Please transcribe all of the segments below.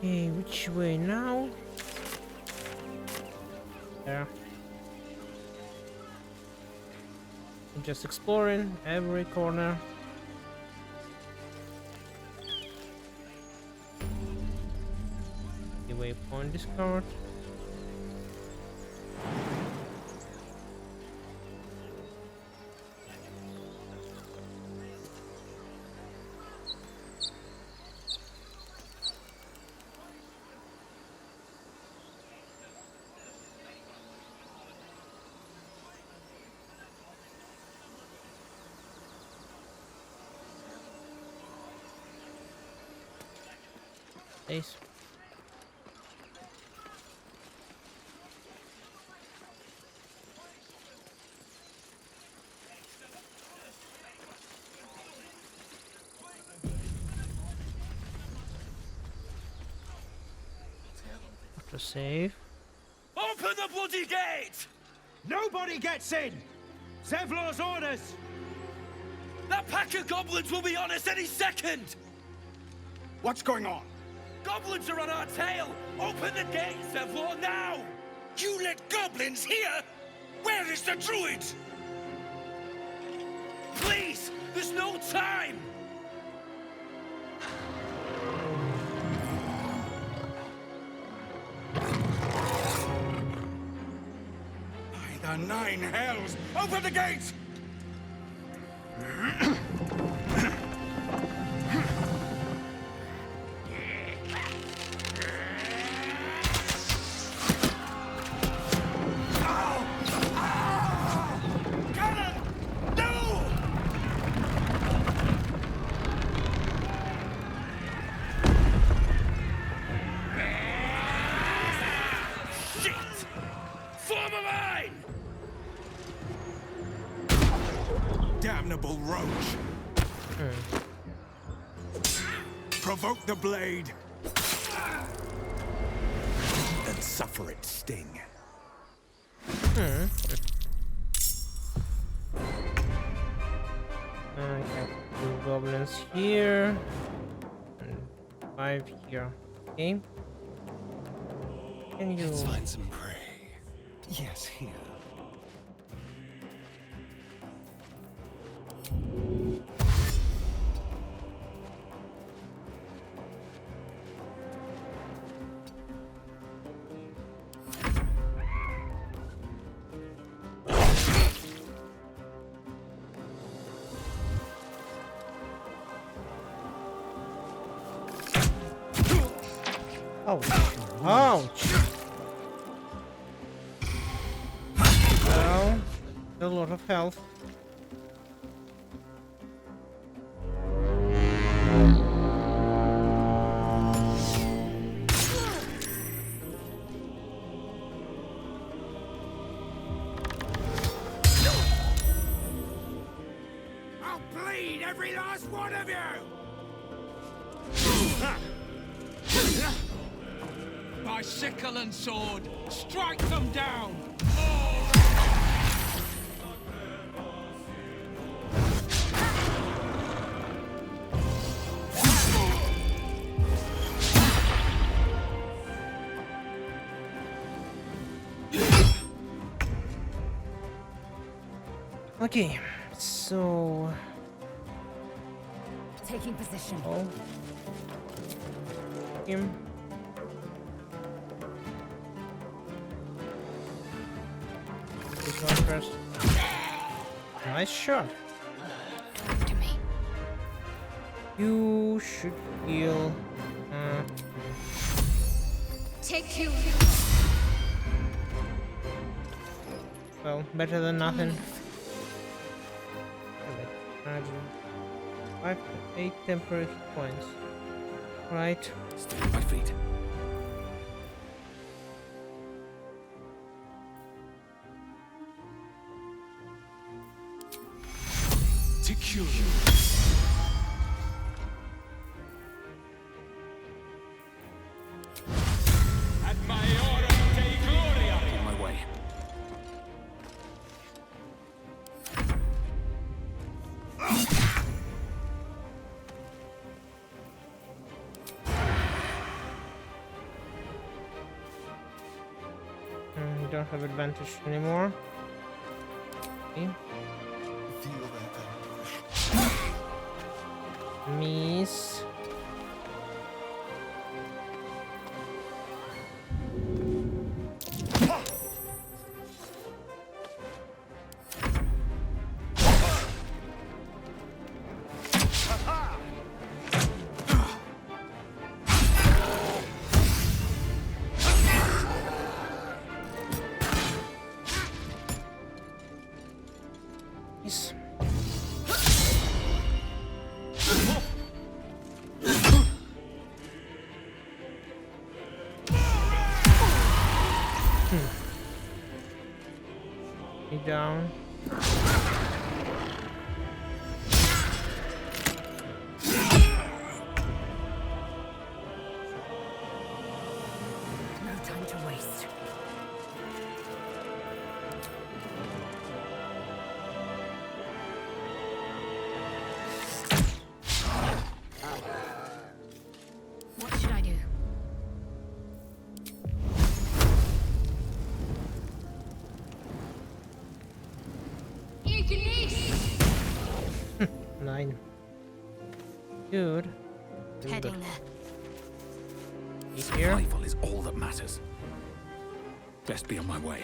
Okay, which way now? There. I'm just exploring every corner. The waypoint discovered. Ace. To save. Open the bloody gate! Nobody gets in! Zevlor's orders! That pack of goblins will be on us any second! What's going on? Goblins are on our tail! Open the gate, Zevlor, now! You let goblins here? Where is the druid? Please! There's no time! By the 9 hells! Open the gate! Damnable roach! Provoke the blade and suffer its sting. Okay, 2 goblins here and 5 here. Okay. Can you Let's find some prey. Yes, here. ouch. Ouch. Well, a lot of health. I'll bleed every last one of you! By sickle and sword, strike them down! Okay, so Taking position. oh, him. This one first. Nice shot. After me. You should heal. Take you. Well, better than nothing. 5 to 8 temporary hit points. Right. Stay on my feet. To cure you. At my order, de gloria. On my way. don't have advantage anymore. Okay. Miss. Miss. Me down. No time to waste. What should I do? Nine. Good. Heading there. He's here. Survival is all that matters. Best be on my way.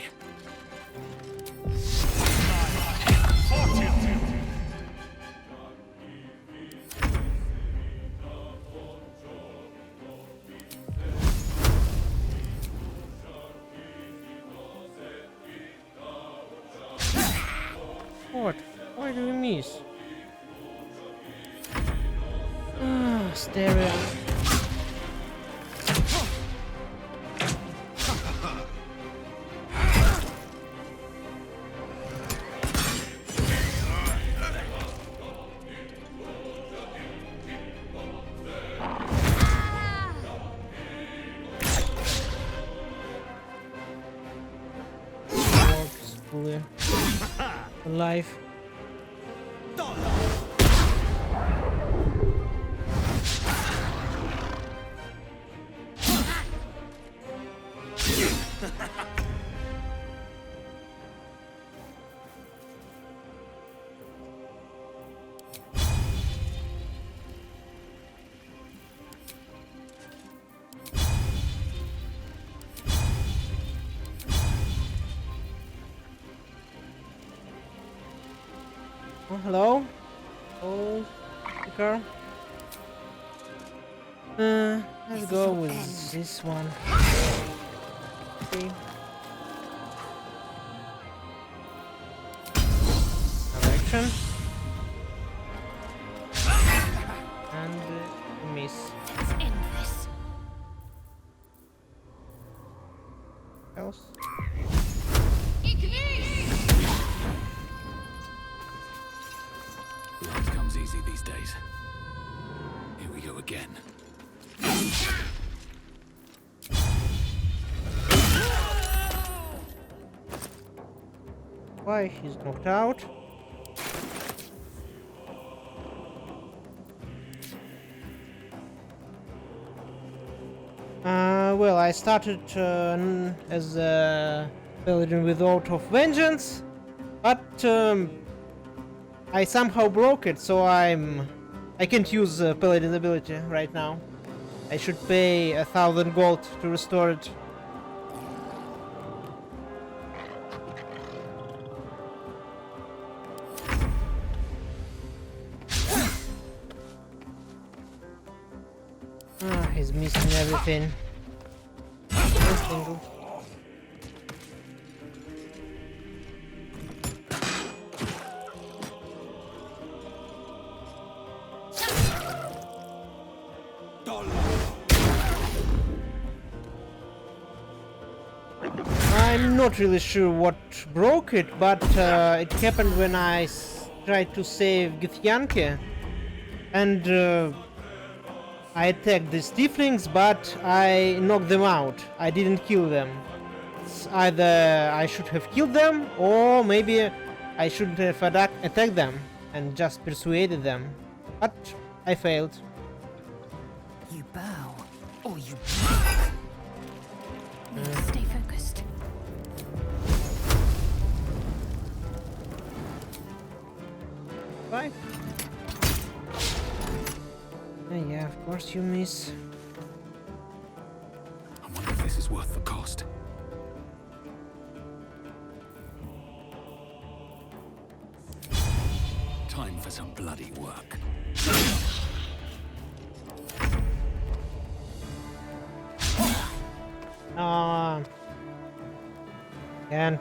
What? Why do we miss? Ah, stereo. Orcs fully alive. Oh, hello? Oh, speaker. Let's go with this one. Okay. Direction. And miss. Let's end this. Else. Life comes easy these days. Here we go again. Why he's knocked out? Well, I started as a Paladin with Oath of Vengeance, but I somehow broke it, so I can't use Paladin ability right now. I should pay 1,000 gold to restore it. Ah, he's missing everything. No single. I'm not really sure what broke it, but it happened when I tried to save Githyanke, and I attacked the tieflings, but I knocked them out. I didn't kill them. It's either I should have killed them, or maybe I shouldn't have attacked them and just persuaded them. But I failed. You bow, or you. Need to stay focused. survive. Yeah, of course you miss. I wonder if this is worth the cost. Time for some bloody work. And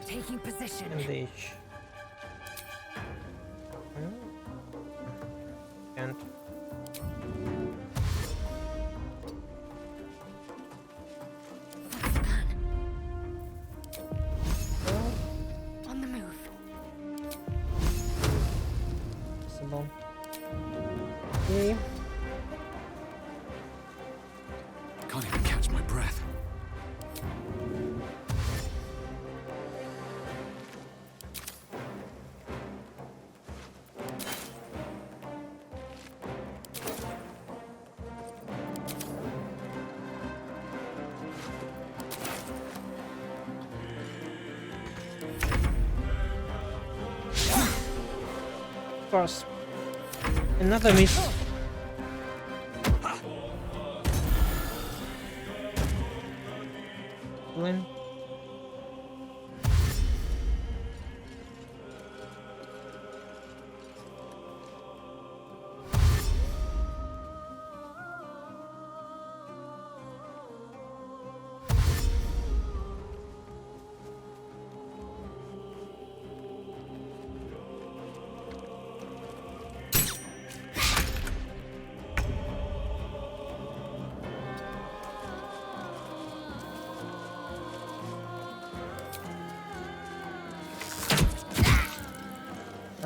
Taking position. bandage. And What's the plan? On the move. possible. Okay. Can't even catch my breath. Of course. Another miss. Glenn.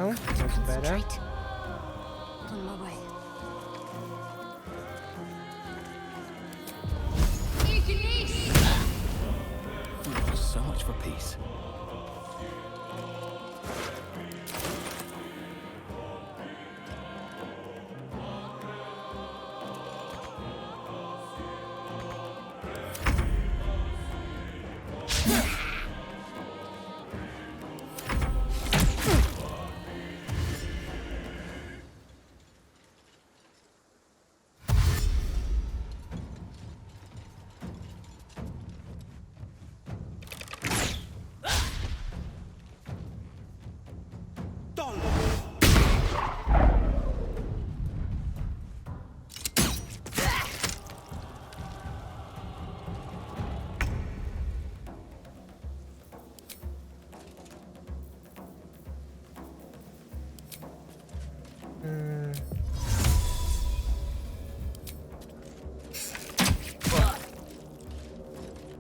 Oh, that's better. Concentrate. On my way. So much for peace.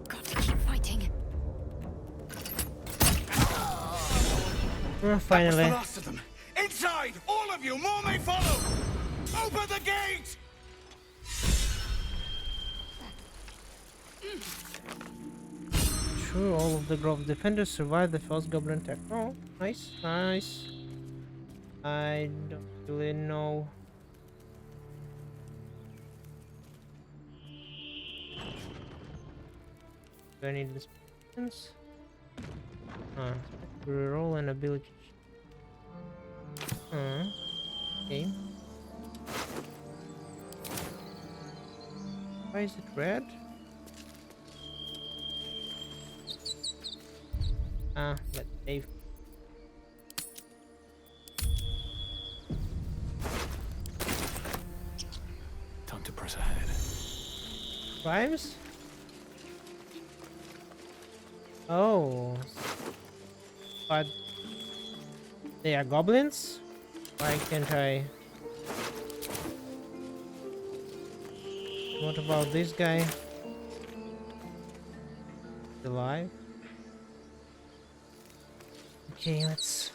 Got to keep fighting. That's the Finally. last of them. Inside! All of you! More may follow! Open the gate! Sure, all of the Grove defenders survived the first goblin attack. Oh, nice, nice. I don't really know. Do I need this? Reroll an ability. Okay. Why is it red? Let's save. Time to press ahead. Crimes? Oh. But they are goblins? Why can't I? What about this guy? Alive. Okay, let's.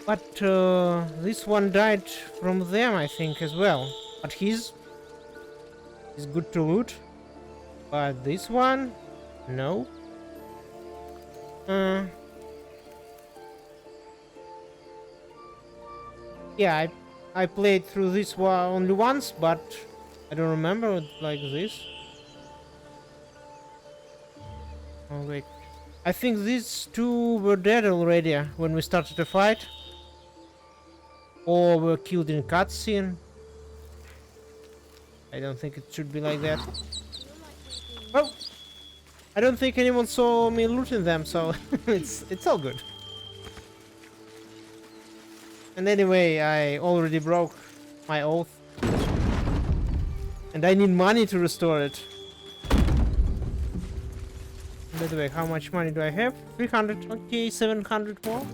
But this one died from them, I think, as well. But he's good to loot. But this one, no. Yeah, I played through this one only once, but I don't remember it like this. Oh wait, I think these two were dead already when we started the fight, or were killed in cutscene. I don't think it should be like that. Well, I don't think anyone saw me looting them, so it's all good. And anyway, I already broke my oath, and I need money to restore it. By the way, how much money do I have? 300. Okay, 700 more,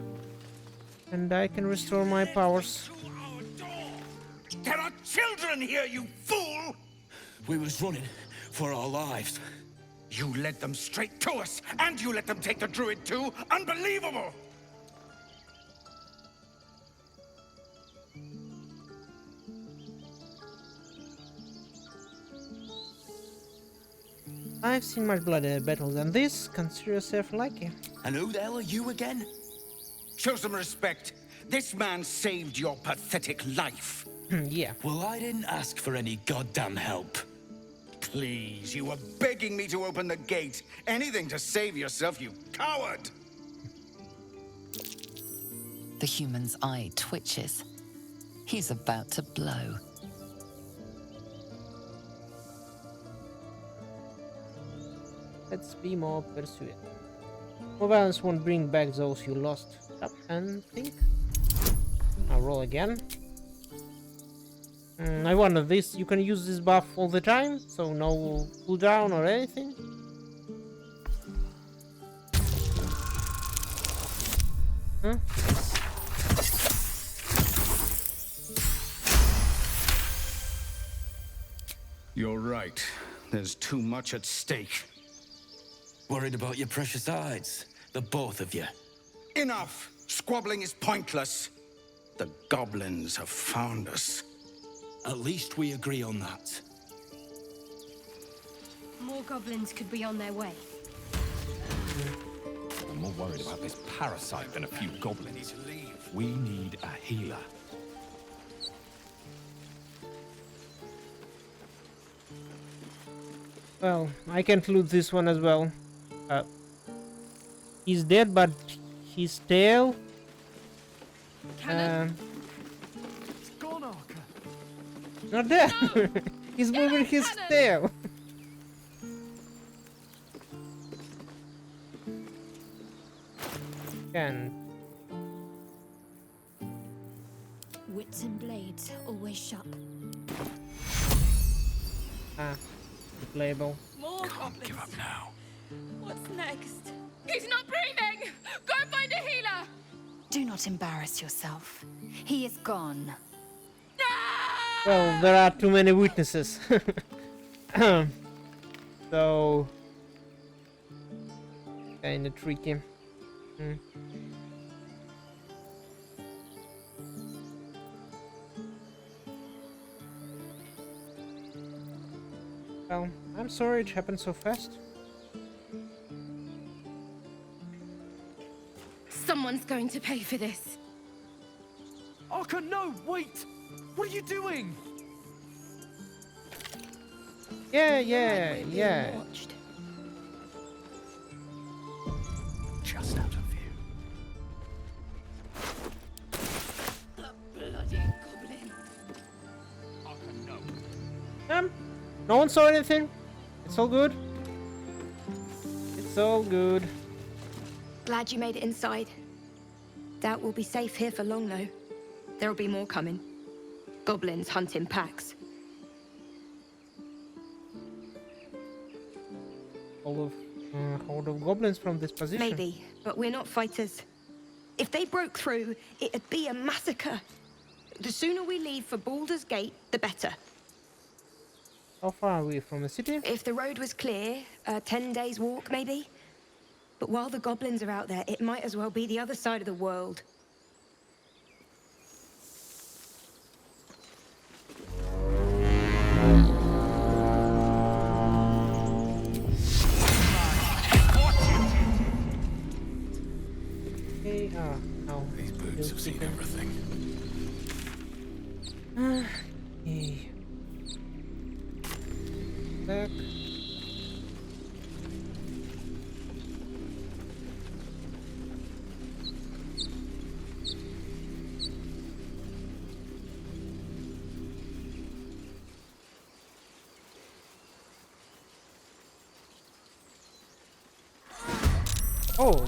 and I can restore my powers. There are children here, you fool! We was running for our lives. You led them straight to us, and you let them take the druid too? Unbelievable! I've seen much bloodier battles than this. Consider yourself lucky. And who the hell are you again? Show some respect. This man saved your pathetic life. Yeah. Well, I didn't ask for any goddamn help. Please, you were begging me to open the gate. Anything to save yourself, you coward! The human's eye twitches. He's about to blow. Let's be more pursuant. More violence won't bring back those you lost. Up and think. I'll roll again. I wonder this. You can use this buff all the time, so no cooldown or anything. Huh? You're right. There's too much at stake. Worried about your precious hides, the both of you. Enough! Squabbling is pointless. The goblins have found us. At least we agree on that. More goblins could be on their way. I'm more worried about this parasite than a few goblins. We need a healer. Well, I can't loot this one as well. He's dead, but his tail. It's gone, Arca. Not dead. He's moving his tail. Can. Wits and blades always sharp. Playable. More Can't goblins. give up now. What's next? He's not breathing! Go find a healer! Do not embarrass yourself. He is gone. Well, there are too many witnesses. So kinda tricky. Well, I'm sorry it happened so fast. Someone's going to pay for this. Arca, no, wait! What are you doing? Yeah. Watched. Just out of view. Bloody goblin. Arca, no. No one saw anything. It's all good. It's all good. Glad you made it inside. Doubt we'll be safe here for long, though. There'll be more coming. Goblins hunt in packs. horde of goblins from this position. Maybe, but we're not fighters. If they broke through, it'd be a massacre. The sooner we leave for Baldur's Gate, the better. How far are we from the city? If the road was clear, 10 days walk maybe. But while the goblins are out there, it might as well be the other side of the world. Okay, no. These boots have seen everything. Okay. Back. Oh.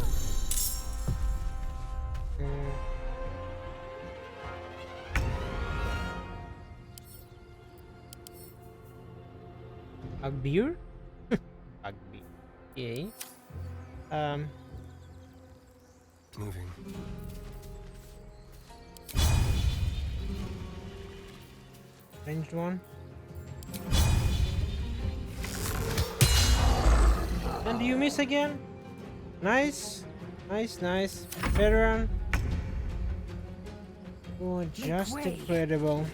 A beer? A beer. Okay. Moving. Ranged one. And you miss again? Nice. Nice. Veteran. Oh, just incredible.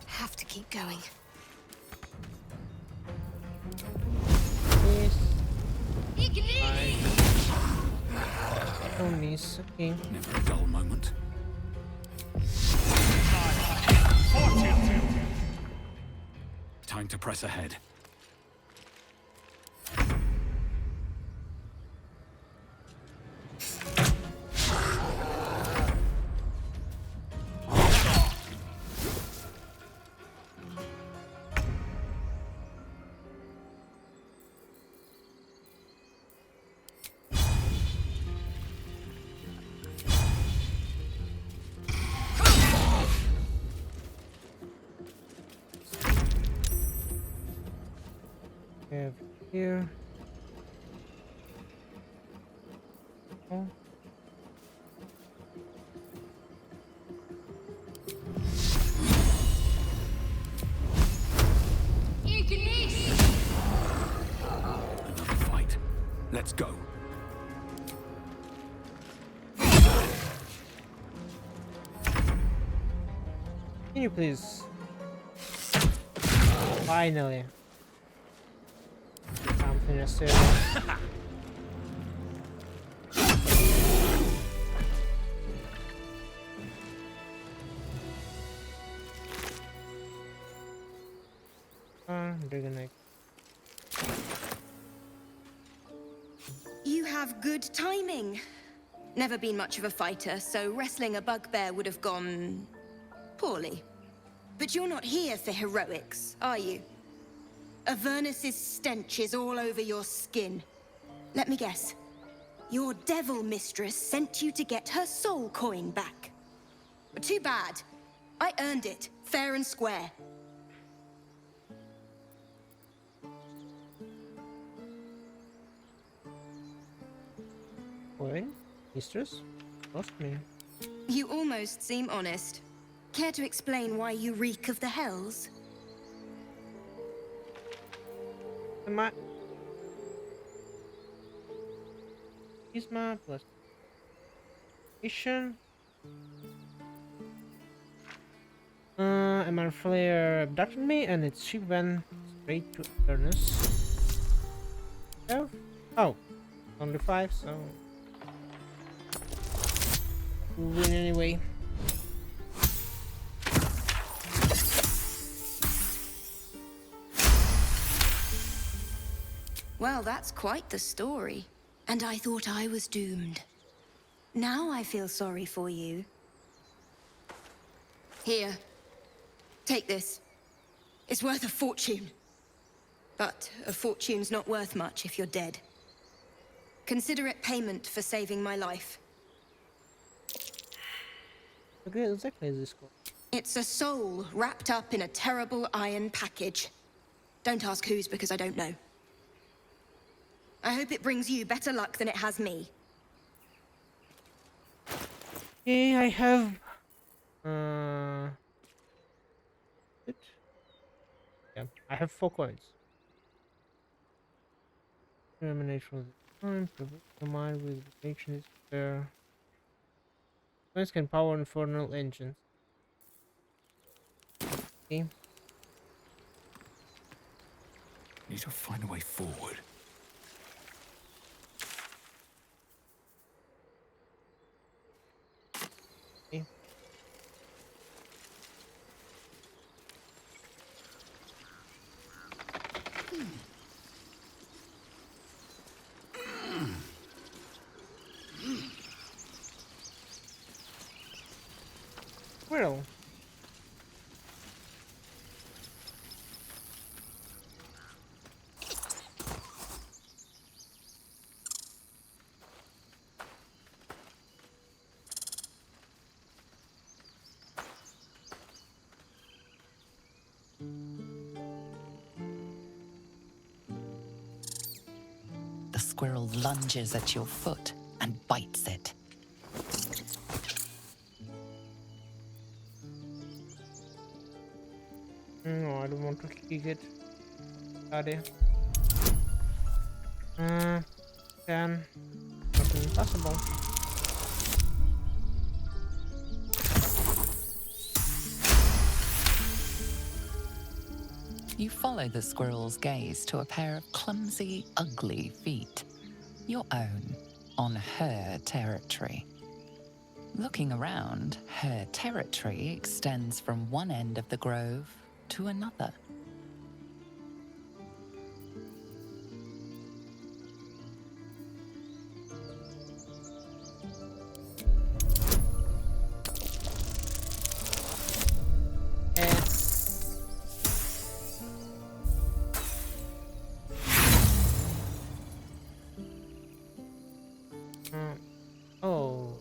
Have to keep going. Oh, miss. Okay. Never a dull moment. Time to press ahead. Have here. Oh. Another fight. Let's go. Can you please? Finally. Something to say. Dragon. You have good timing. Never been much of a fighter, so wrestling a bugbear would have gone poorly. But you're not here for heroics, are you? Avernus's stench is all over your skin. Let me guess. Your devil mistress sent you to get her soul coin back. But too bad. I earned it, fair and square. Wait, mistress? Trust me. You almost seem honest. Care to explain why you reek of the hells? Am I? Charisma plus vision. Emma Flare abducted me and its ship went straight to Avernus. Oh, only 5, so we'll win anyway. Well, that's quite the story. And I thought I was doomed. Now I feel sorry for you. Here. Take this. It's worth a fortune. But a fortune's not worth much if you're dead. Consider it payment for saving my life. What exactly is this called? It's a soul wrapped up in a terrible iron package. Don't ask whose, because I don't know. I hope it brings you better luck than it has me. Okay, I have it. Yeah, I have 4 coins. Terminate for the time, provoke the mind with action is fair. Coins can power infernal engines. Okay. Need to find a way forward. Okay. Squirrel. The squirrel lunges at your foot and bites it. No, I don't want to kick it. Are they? Can. Not impossible. You follow the squirrel's gaze to a pair of clumsy, ugly feet. Your own, on her territory. Looking around, her territory extends from one end of the grove to another. Oh.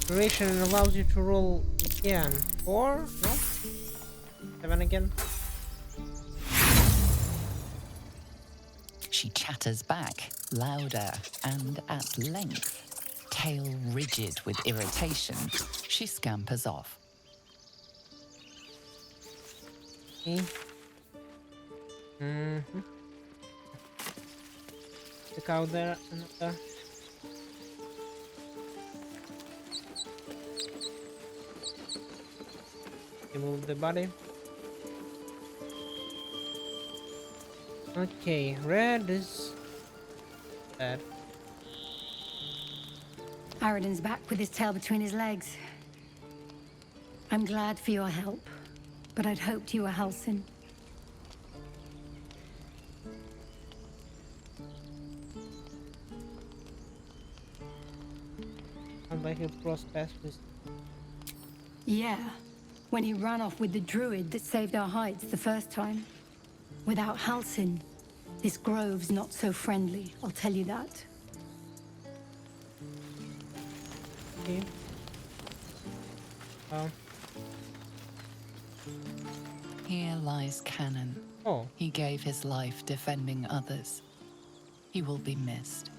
Duration allows you to roll again. 4? No? 7 again? She chatters back, louder and at length. Tail rigid with irritation, she scampers off. Okay. Look out there, another. Remove the body. Okay, red is bad. Aradin's back with his tail between his legs. I'm glad for your help, but I'd hoped you were Halsin. I'd like a cross pass with. Yeah, when he ran off with the druid that saved our hides the first time. Without Halsin, this grove's not so friendly, I'll tell you that. Okay. Here lies Cannon. Oh. He gave his life defending others. He will be missed.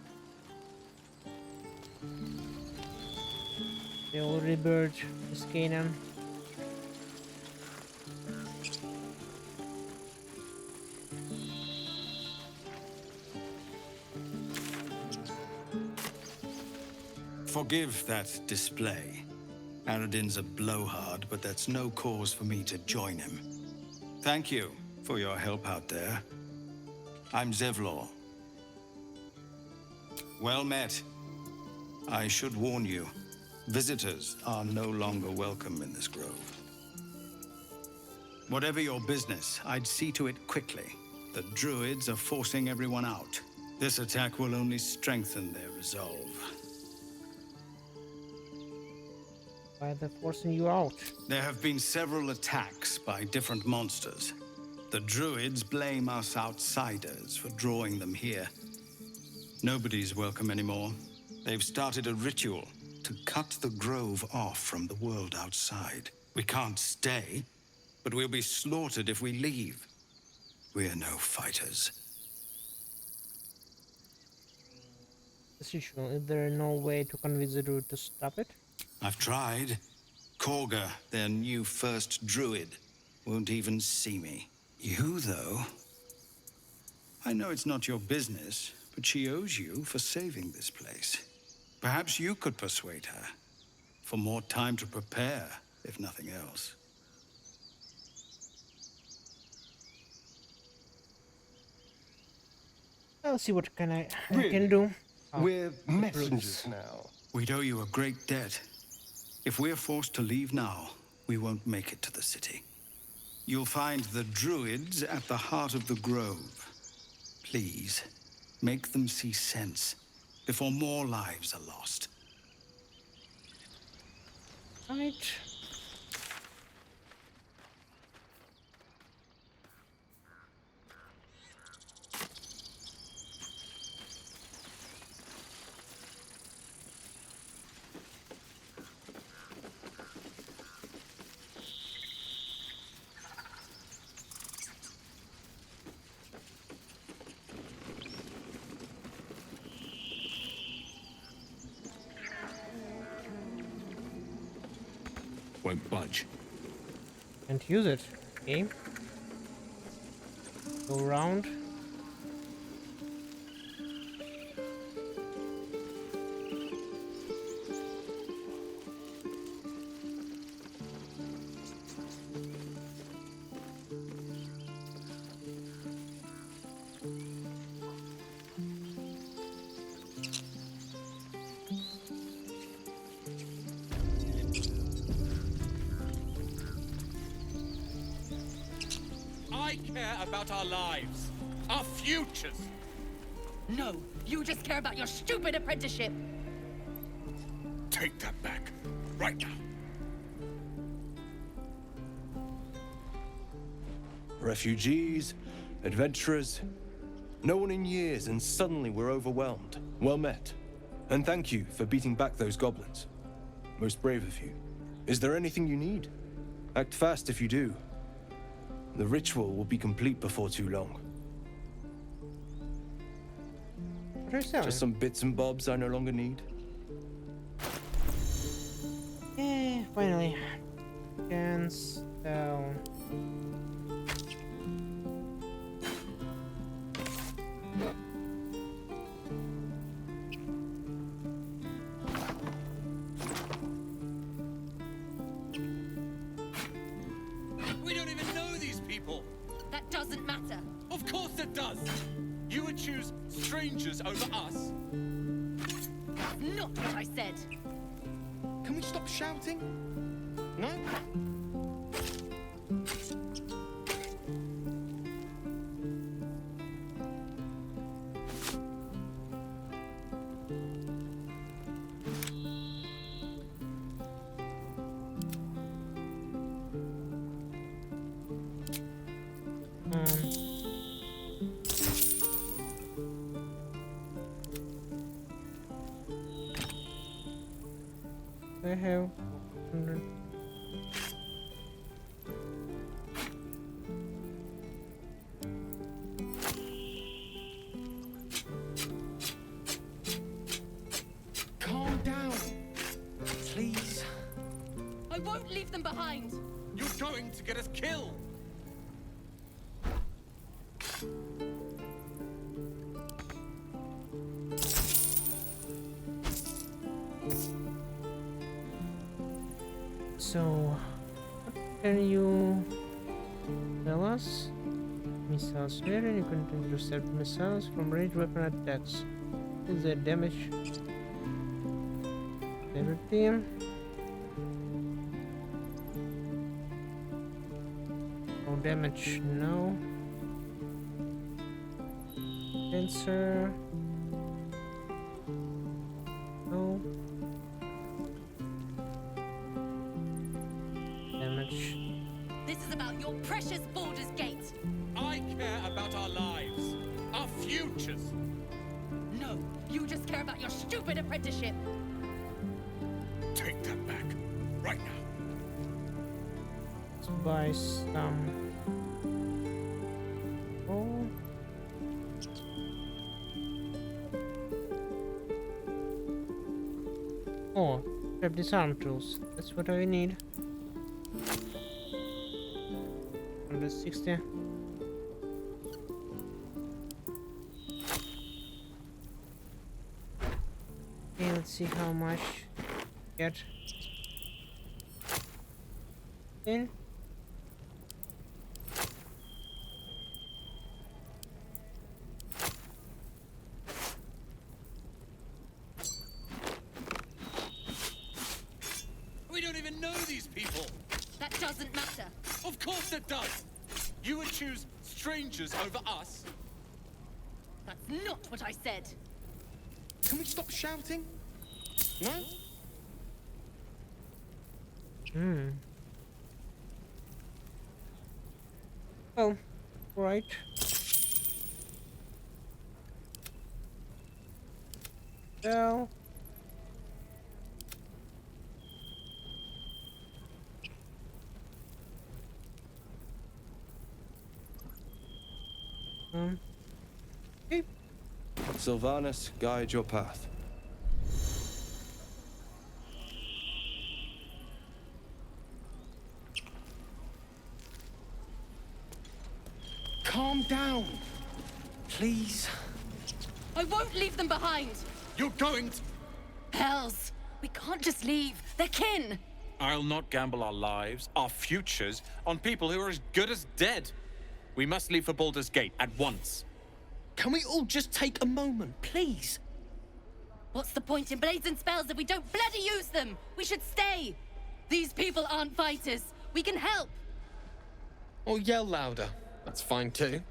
The old rebirth is Canaan. Forgive that display. Aradin's a blowhard, but that's no cause for me to join him. Thank you for your help out there. I'm Zevlor. Well met. I should warn you, visitors are no longer welcome in this grove. Whatever your business, I'd see to it quickly. The druids are forcing everyone out. This attack will only strengthen their resolve. Why are they forcing you out? There have been several attacks by different monsters. The druids blame us outsiders for drawing them here. Nobody's welcome anymore. They've started a ritual to cut the grove off from the world outside. We can't stay, but we'll be slaughtered if we leave. We're no fighters. This issue, is there no way to convince the druid to stop it? I've tried. Korga, their new first druid, won't even see me. You, though? I know it's not your business, but she owes you for saving this place. Perhaps you could persuade her. For more time to prepare, if nothing else. I'll see what I can do. We're messengers now. We'd owe you a great debt. If we're forced to leave now, we won't make it to the city. You'll find the druids at the heart of the grove. Please, make them see sense before more lives are lost. Right. Won't budge. Can't use it. Okay. Go around. I care about our lives, our futures. No, you just care about your stupid apprenticeship. Take that back, right now. Refugees, adventurers, no one in years, and suddenly we're overwhelmed. Well met. And thank you for beating back those goblins. Most brave of you. Is there anything you need? Act fast if you do. The ritual will be complete before too long. What are you selling? Just some bits and bobs I no longer need. Finally. Can sell. We don't even know these people. That doesn't matter. Of course it does. You would choose strangers over us. Not what I said. Can we stop shouting? No? I have 100. Calm down. Please. I won't leave them behind. You're going to get us killed. So, what can you tell us? Missiles later, you can intercept missiles from ranged weapon attacks. Is there damage? Favorite team. No damage, no. Cancer. No. Damage. This is about your precious Baldur's Gate. I care about our lives, our futures. No, You just care about your stupid apprenticeship. Take that back. Right now. Let's buy some. Oh. Oh, grab disarm tools. That's what I need. 160. Okay, let's see how much get. In. We don't even know these people. That doesn't matter. Of course it does. You would choose strangers over us. That's not what I said. Can we stop shouting? No? Hmm. Well, right. Well. Okay. Sylvanus, guide your path. Calm down. Please. I won't leave them behind. You're going to... Hells. We can't just leave. They're kin. I'll not gamble our lives, our futures, on people who are as good as dead. We must leave for Baldur's Gate at once. Can we all just take a moment, please? What's the point in blades and spells if we don't bloody use them? We should stay. These people aren't fighters. We can help. Or yell louder. That's fine too.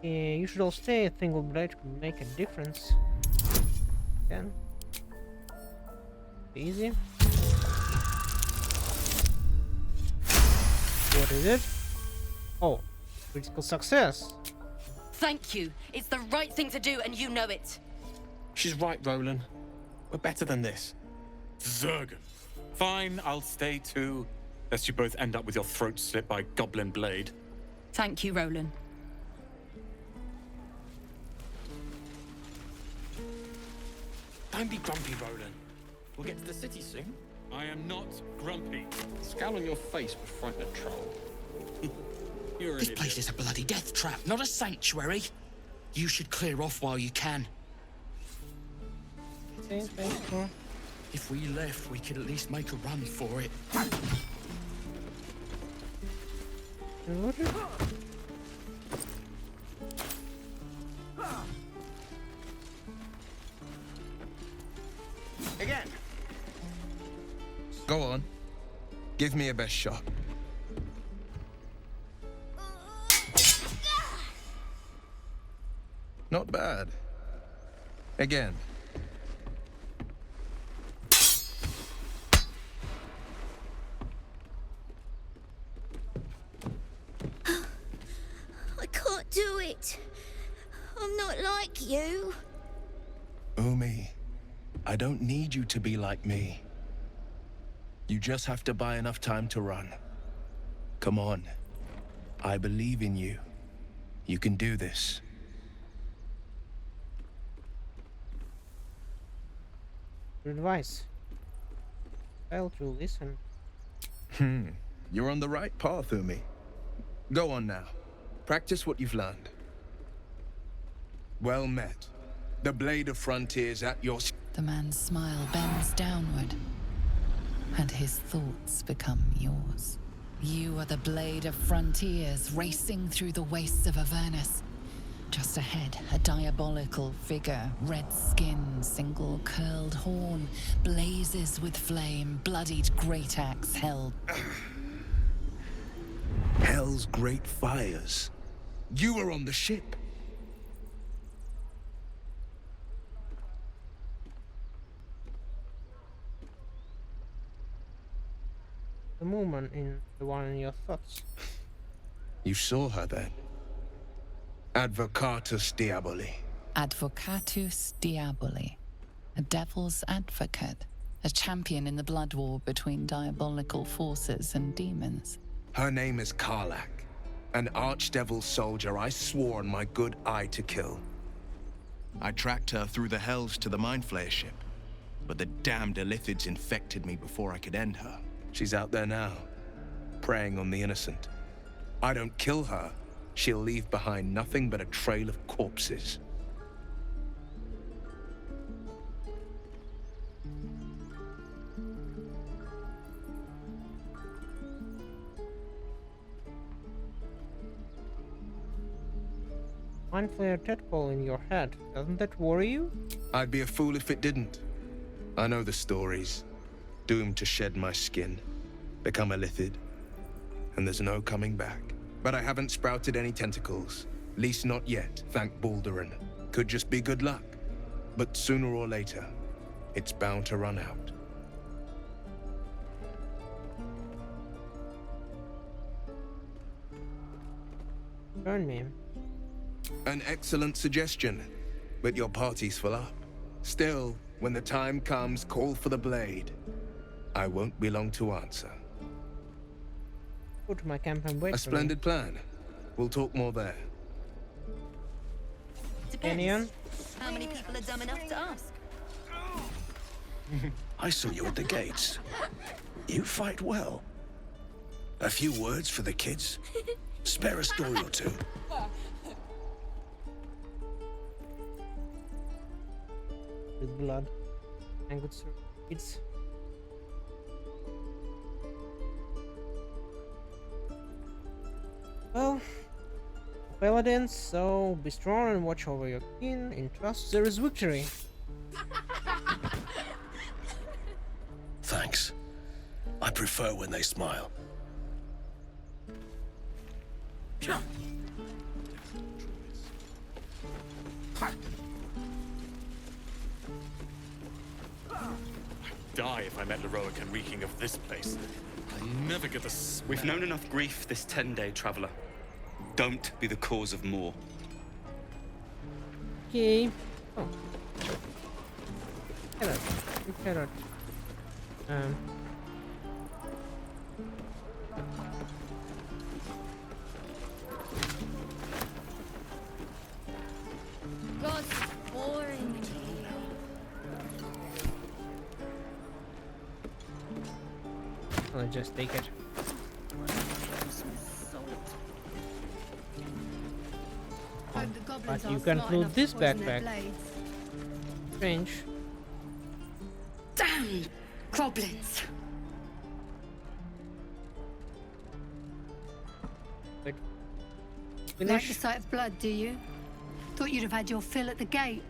Yeah, you should all stay. A single blade could make a difference. Then. Easy. What is it? Oh, critical success. Thank you. It's the right thing to do, and you know it. She's right, Roland. We're better than this. Zergan. Fine, I'll stay too. Lest you both end up with your throat slit by Goblin Blade. Thank you, Roland. Don't be grumpy, Roland. We'll get to the city soon. I am not grumpy. Scowl on your face would frighten a troll. You're an This idiot. place is a bloody death trap, not a sanctuary. You should clear off while you can. If we left, we could at least make a run for it. Again. Go on. Give me a best shot. Not bad. Again. I can't do it. I'm not like you. Umi, I don't need you to be like me. You just have to buy enough time to run. Come on. I believe in you. You can do this. Good advice. Fail to listen. You're on the right path, Umi. Go on now. Practice what you've learned. Well met. The Blade of Frontiers at your... The man's smile bends downward, and his thoughts become yours. You are the Blade of Frontiers racing through the wastes of Avernus. Just ahead, a diabolical figure, red skin, single curled horn, blazes with flame, bloodied great axe held. Hell's great fires. You were on the ship. the movement in the one in your thoughts. You saw her then? Advocatus Diaboli. Advocatus Diaboli. A devil's advocate. A champion in the blood war between diabolical forces and demons. Her name is Karlach, an archdevil soldier I swore on my good eye to kill. I tracked her through the hells to the Mind Flayer ship, but the damned Illithids infected me before I could end her. She's out there now, preying on the innocent. I don't kill her, she'll leave behind nothing but a trail of corpses. Mind Flayer tadpole in your head. Doesn't that worry you? I'd be a fool if it didn't. I know the stories. Doomed to shed my skin, become a Lithid, and there's no coming back. But I haven't sprouted any tentacles. Least not yet, thank Baldur. Could just be good luck. But sooner or later, it's bound to run out. Burn me. An excellent suggestion, but your party's full up. Still, when the time comes, call for the blade. I won't be long to answer. Go to my camp and wait A for splendid plan. We'll talk more there. Depends. How many people are dumb enough to ask? I saw you at the gates. You fight well. A few words for the kids? Spare a story or two. With blood and good kids. Well, Paladins, so be strong and watch over your kin. In trust there is victory. Thanks. I prefer when they smile. Die if I met Leroic and reeking of this place. I never get the smell. We've known enough grief this 10-day traveler. Don't be the cause of more. Okay. Oh. Carrot. Carrot. God, boring. I'll just take it. But you can pull this backpack. Strange. Damn goblins! Wait. Like the sight of blood, do you? Thought you'd have had your fill at the gate.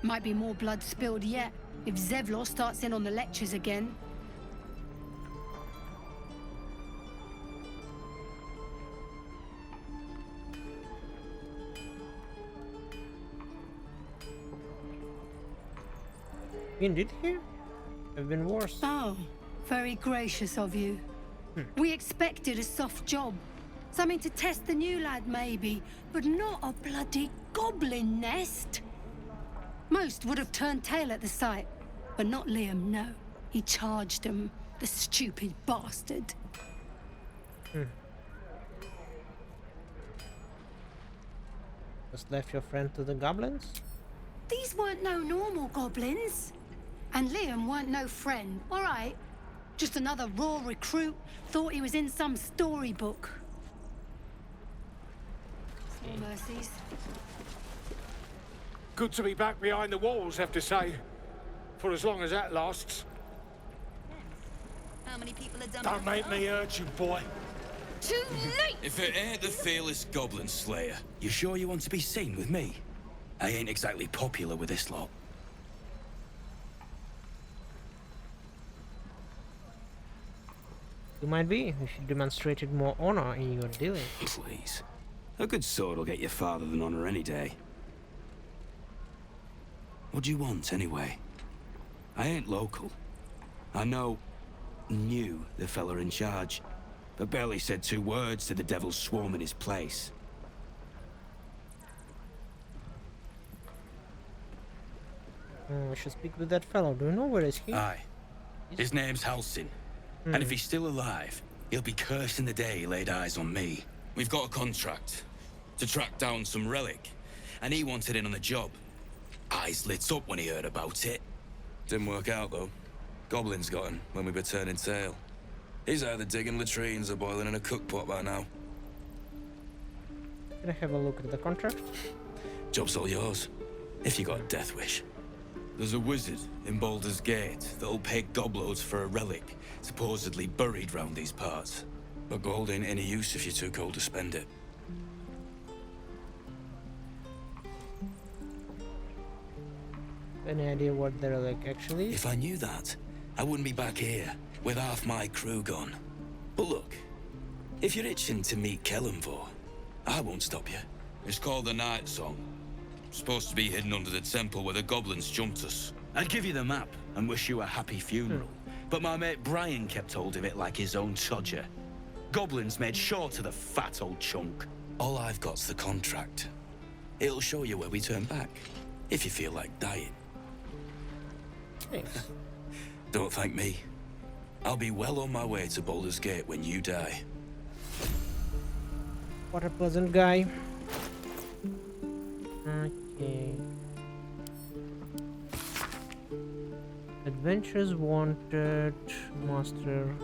Might be more blood spilled yet, if Zevlor starts in on the lectures again. You did here? Have been worse. Oh, very gracious of you. We expected a soft job. Something to test the new lad, maybe, but not a bloody goblin nest. Most would have turned tail at the sight, but not Liam, no. He charged them, the stupid bastard. Just left your friend to the goblins? These weren't no normal goblins. And Liam weren't no friend, all right? Just another raw recruit, thought he was in some storybook. Small mercies. Good to be back behind the walls, have to say. For as long as that lasts. How many people are dumb Don't make me hurt you, boy. Too late! If it ain't the fearless goblin slayer, you sure you want to be seen with me? I ain't exactly popular with this lot. You might be, if you demonstrated more honor in your dealing. Please. A good sword will get you farther than honor any day. What do you want, anyway? I ain't local. I know... knew the fella in charge, but barely said 2 words to the devil's swarm in his place. I should speak with that fellow. Do you know where is he? Aye. His name's Halsin. And if he's still alive, he'll be cursing the day he laid eyes on me. We've got a contract to track down some relic, and he wanted in on the job. Eyes lit up when he heard about it. Didn't work out, though. Goblins got him when we were turning tail. He's either digging latrines or boiling in a cookpot by now. Can I have a look at the contract? Job's all yours, if you got a death wish. There's a wizard in Baldur's Gate that'll pay gobloads for a relic, supposedly buried round these parts. But gold ain't any use if you're too cold to spend it. Any idea what the relic actually is? If I knew that, I wouldn't be back here with half my crew gone. But look, if you're itching to meet Kellenvor, I won't stop you. It's called the Night Song. Supposed to be hidden under the temple where the goblins jumped us. I'd give you the map and wish you a happy funeral, but my mate Brian kept hold of it like his own sodger. Goblins made sure to the fat old chunk. All I've got's the contract. It'll show you where we turn back, if you feel like dying. Thanks. Don't thank me. I'll be well on my way to Baldur's Gate when you die. What a pleasant guy. Okay. Adventures wanted. Master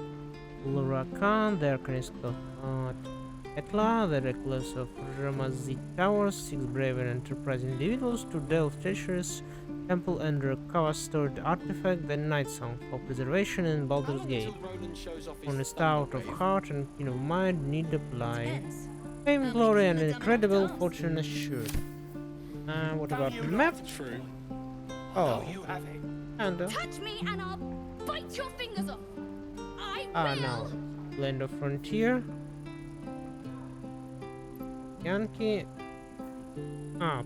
Laura Khan, the Arcanist of Ekla, the Reckless of Ramazzi Towers, 6 brave and enterprising individuals to delve treasures, temple and recover stored artifact, the Night Song for preservation in Baldur's Gate. Honest out of heart and keen of mind need apply. Fame, glory, and incredible fortune assured. What about map? Oh, and touch me and I'll bite your fingers off. I will. Now, Land of Frontier. Yankee.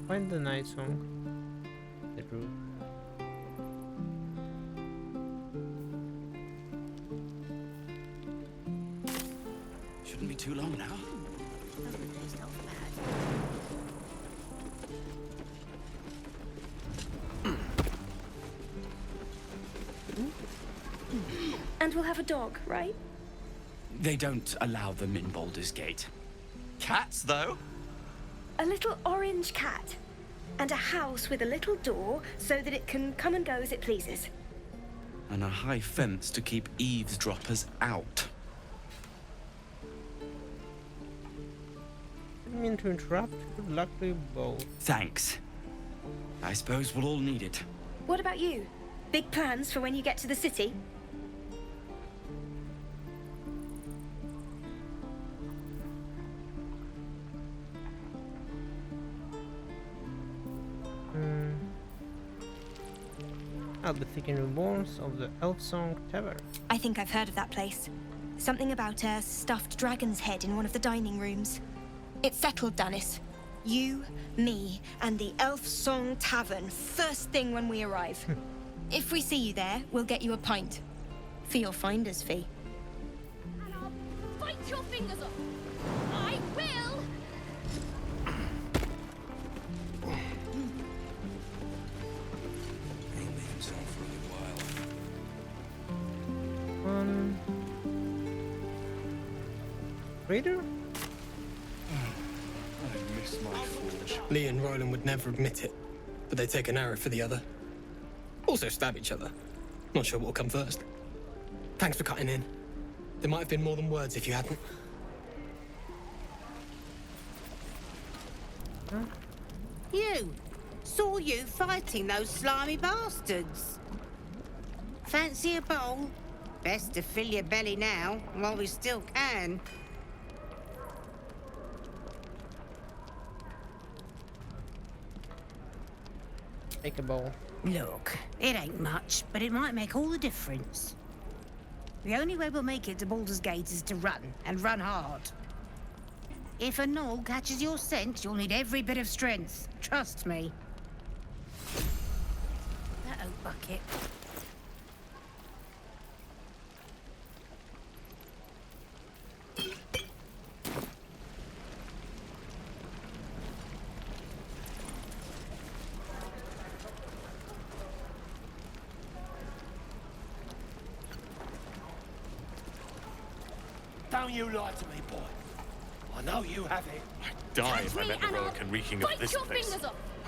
Find the Night Song. The druid. Shouldn't be too long now. And we'll have a dog, right? They don't allow them in Baldur's Gate. Cats, though? A little orange cat. And a house with a little door so that it can come and go as it pleases. And a high fence to keep eavesdroppers out. Didn't mean to interrupt. Good luck to you both. Thanks. I suppose we'll all need it. What about you? Big plans for when you get to the city? I'll be thinking reborns of the Elf Song Tavern. I think I've heard of that place. Something about a stuffed dragon's head in one of the dining rooms. It's settled, Dennis. You, me, and the Elf Song Tavern first thing when we arrive. If we see you there, we'll get you a pint. For your finder's fee. And I'll bite your fingers off. I will. Raider? I miss my forge. Lee and Roland would never admit it, but they take an arrow for the other. Also stab each other. Not sure what will come first. Thanks for cutting in. There might have been more than words if you hadn't. You! Saw you fighting those slimy bastards. Fancy a bowl? Best to fill your belly now, while we still can. Take a bowl. Look, it ain't much, but it might make all the difference. The only way we'll make it to Baldur's Gate is to run, and run hard. If a gnoll catches your scent, you'll need every bit of strength. Trust me. That oak bucket. Don't you lie to me, boy. I know you have it. I'd die if I met the Roic and reeking of this place.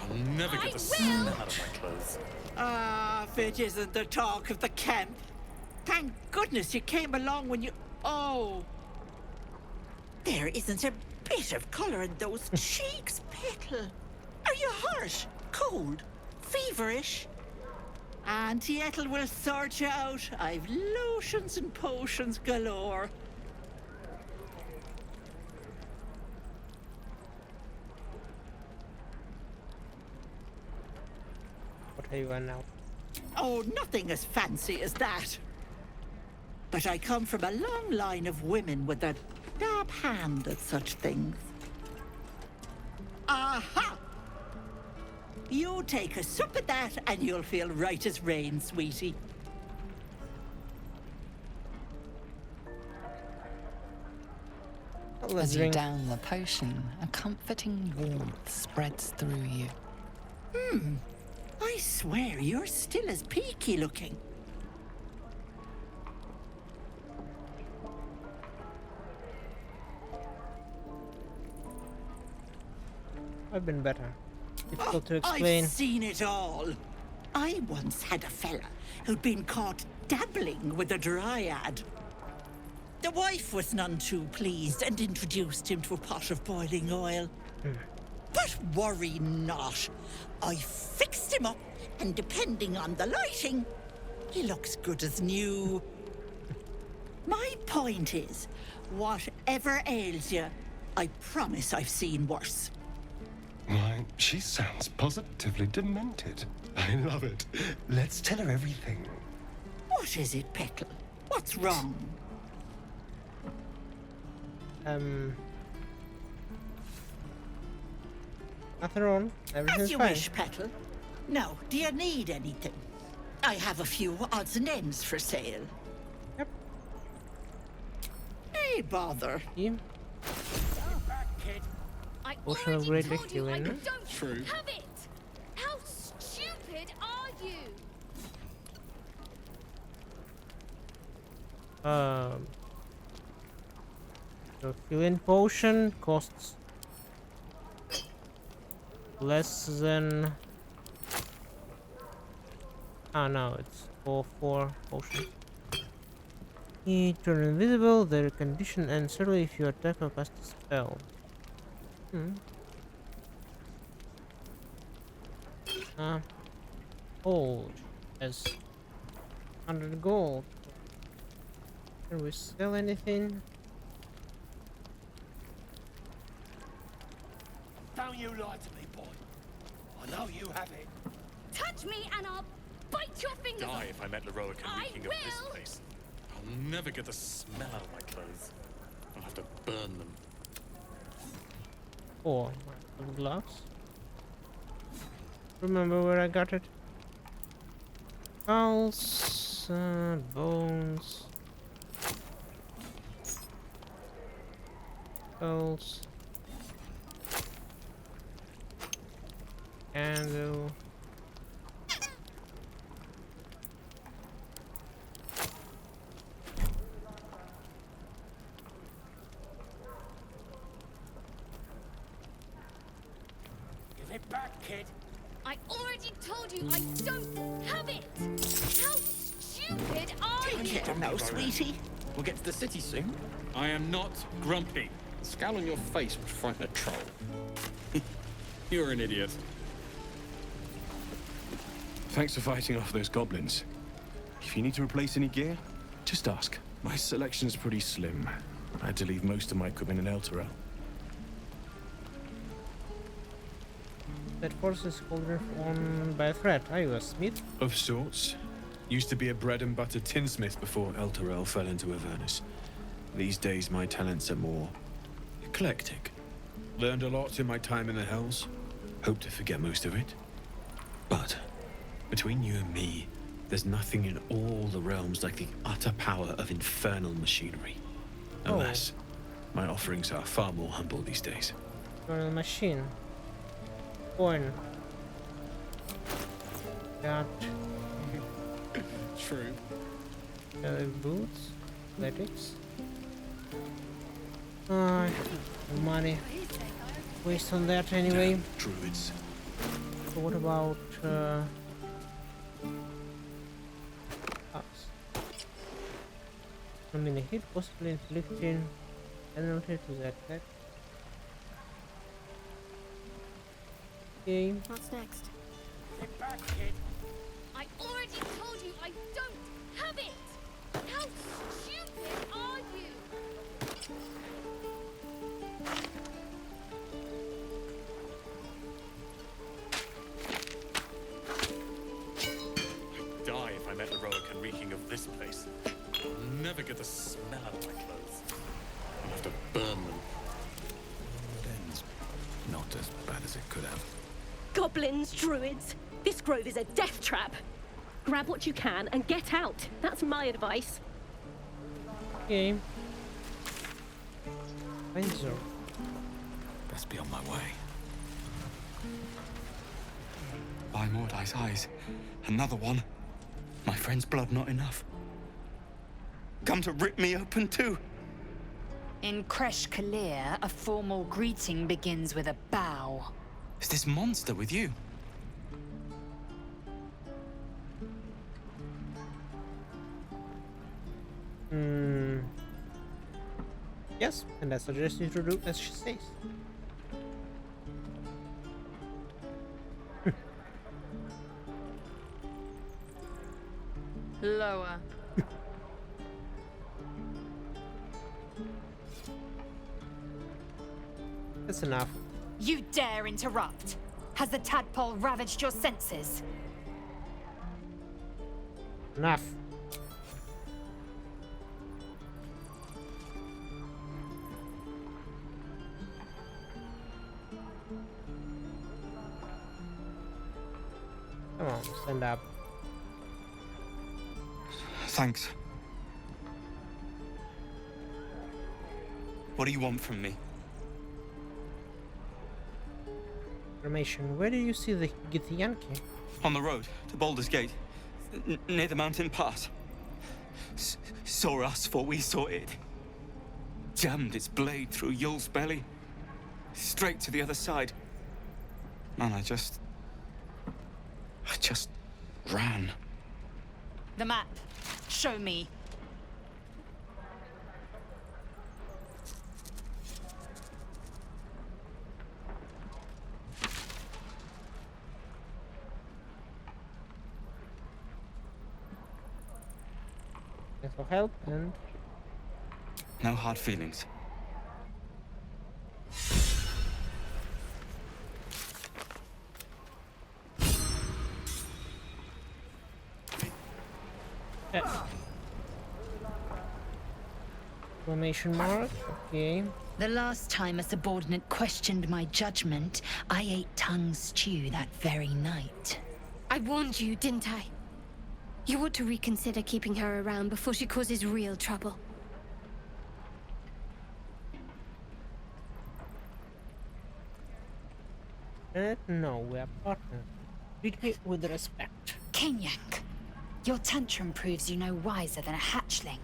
I'll never get the smell out of my clothes. Ah, if it isn't the talk of the camp. Thank goodness you came along when you... Oh. There isn't a bit of colour in those cheeks, Petal. Are you hurt? Cold? Feverish? Auntie Ethel will sort you out. I've lotions and potions galore. What are you on now? Oh, nothing as fancy as that. But I come from a long line of women with a dab hand at such things. Aha! You take a sup at that and you'll feel right as rain, sweetie. As you down the potion, a comforting warmth spreads through you. I swear you're still as peaky looking. I've been better. Difficult to explain. I've seen it all. I once had a fella who'd been caught dabbling with a dryad. The wife was none too pleased and introduced him to a pot of boiling oil. But worry not. I fixed him up, and depending on the lighting, he looks good as new. My point is, whatever ails you, I promise I've seen worse. Why, she sounds positively demented. I love it. Let's tell her everything. What is it, Petal? What's wrong? Nothing wrong. Everything's As you fine. wish, Petal. Now, do you need anything? I have a few odds and ends for sale. Yep. Hey, bother. Yeah. I Potion of already Great told you I Healing. don't True. have it! How stupid are you? The healing potion costs less than. No, it's for potion. You turn invisible, the condition ends early if you attack or cast a spell. Hold as 100 gold. Can we sell anything? Don't you lie to me, boy. I know you have it. Touch me and I'll bite your fingers Die off. if I met Leroic and I reeking of this will. place. I'll never get the smell out of my clothes. I'll have to burn them. Oh, my gloves. Remember where I got it? Skulls, bones, skulls, candle. Give it back, kid. I already told you I don't have it! How stupid are you? Take it now, sweetie. We'll get to the city soon. I am not grumpy. The scowl on your face would frighten a troll. You're an idiot. Thanks for fighting off those goblins. If you need to replace any gear, just ask. My selection's pretty slim. I had to leave most of my equipment in Elturel. That force is called on by a threat. Are you a smith? Of sorts. Used to be a bread and butter tinsmith before Elturel fell into Avernus. These days my talents are more eclectic. Learned a lot in my time in the Hells. Hope to forget most of it. But between you and me, there's nothing in all the realms like the utter power of infernal machinery. Alas, my offerings are far more humble these days. You're a machine. Coin. Got True. boots, athletics. Money waste on that anyway. Damn druids. So what about us? I mean, a hit possibly inflicting penalty to the attack. Okay. What's next? Get back, kid. I already told you I don't have it! How stupid are you? I'd die if I met heroic and reeking of this place. I'll never get the smell out of my clothes. I'll have to burn them. It ends not as bad as it could have. Goblins, druids. This grove is a death trap. Grab what you can and get out. That's my advice. Okay. Fine, sir. Best be on my way. By Mordai's eyes. Another one. My friend's blood not enough. Come to rip me open too. In Kresh Kalir, a formal greeting begins with a bow. Is this monster with you? Yes, and I suggest you to do as she says. Lower. That's enough. You dare interrupt? Has the tadpole ravaged your senses? Enough. Come on, stand up. Thanks. What do you want from me? Information. Where do you see the Githyanki? On the road to Baldur's Gate, near the mountain pass. Saw us for we saw it. Jammed its blade through Yul's belly, straight to the other side. And I just ran. The map. Show me. Thanks for help and No hard feelings. exclamation mark. Okay. The last time a subordinate questioned my judgment, I ate tongue stew that very night. I warned you, didn't I? You ought to reconsider keeping her around before she causes real trouble. No, we are partners. Treat me with respect. Kenyak, your tantrum proves you no wiser than a hatchling.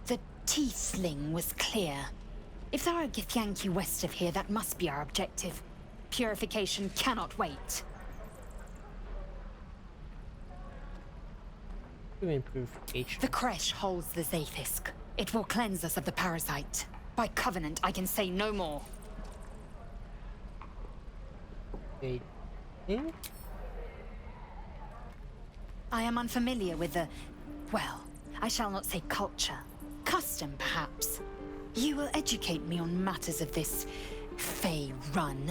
The tiefling was clear. If there are Githyanki west of here, that must be our objective. Purification cannot wait. To improve purification. The Kresh holds the Zaithisk. It will cleanse us of the parasite. By covenant, I can say no more. Okay. I am unfamiliar with the... well, I shall not say culture. Custom, perhaps. You will educate me on matters of this... Fey run.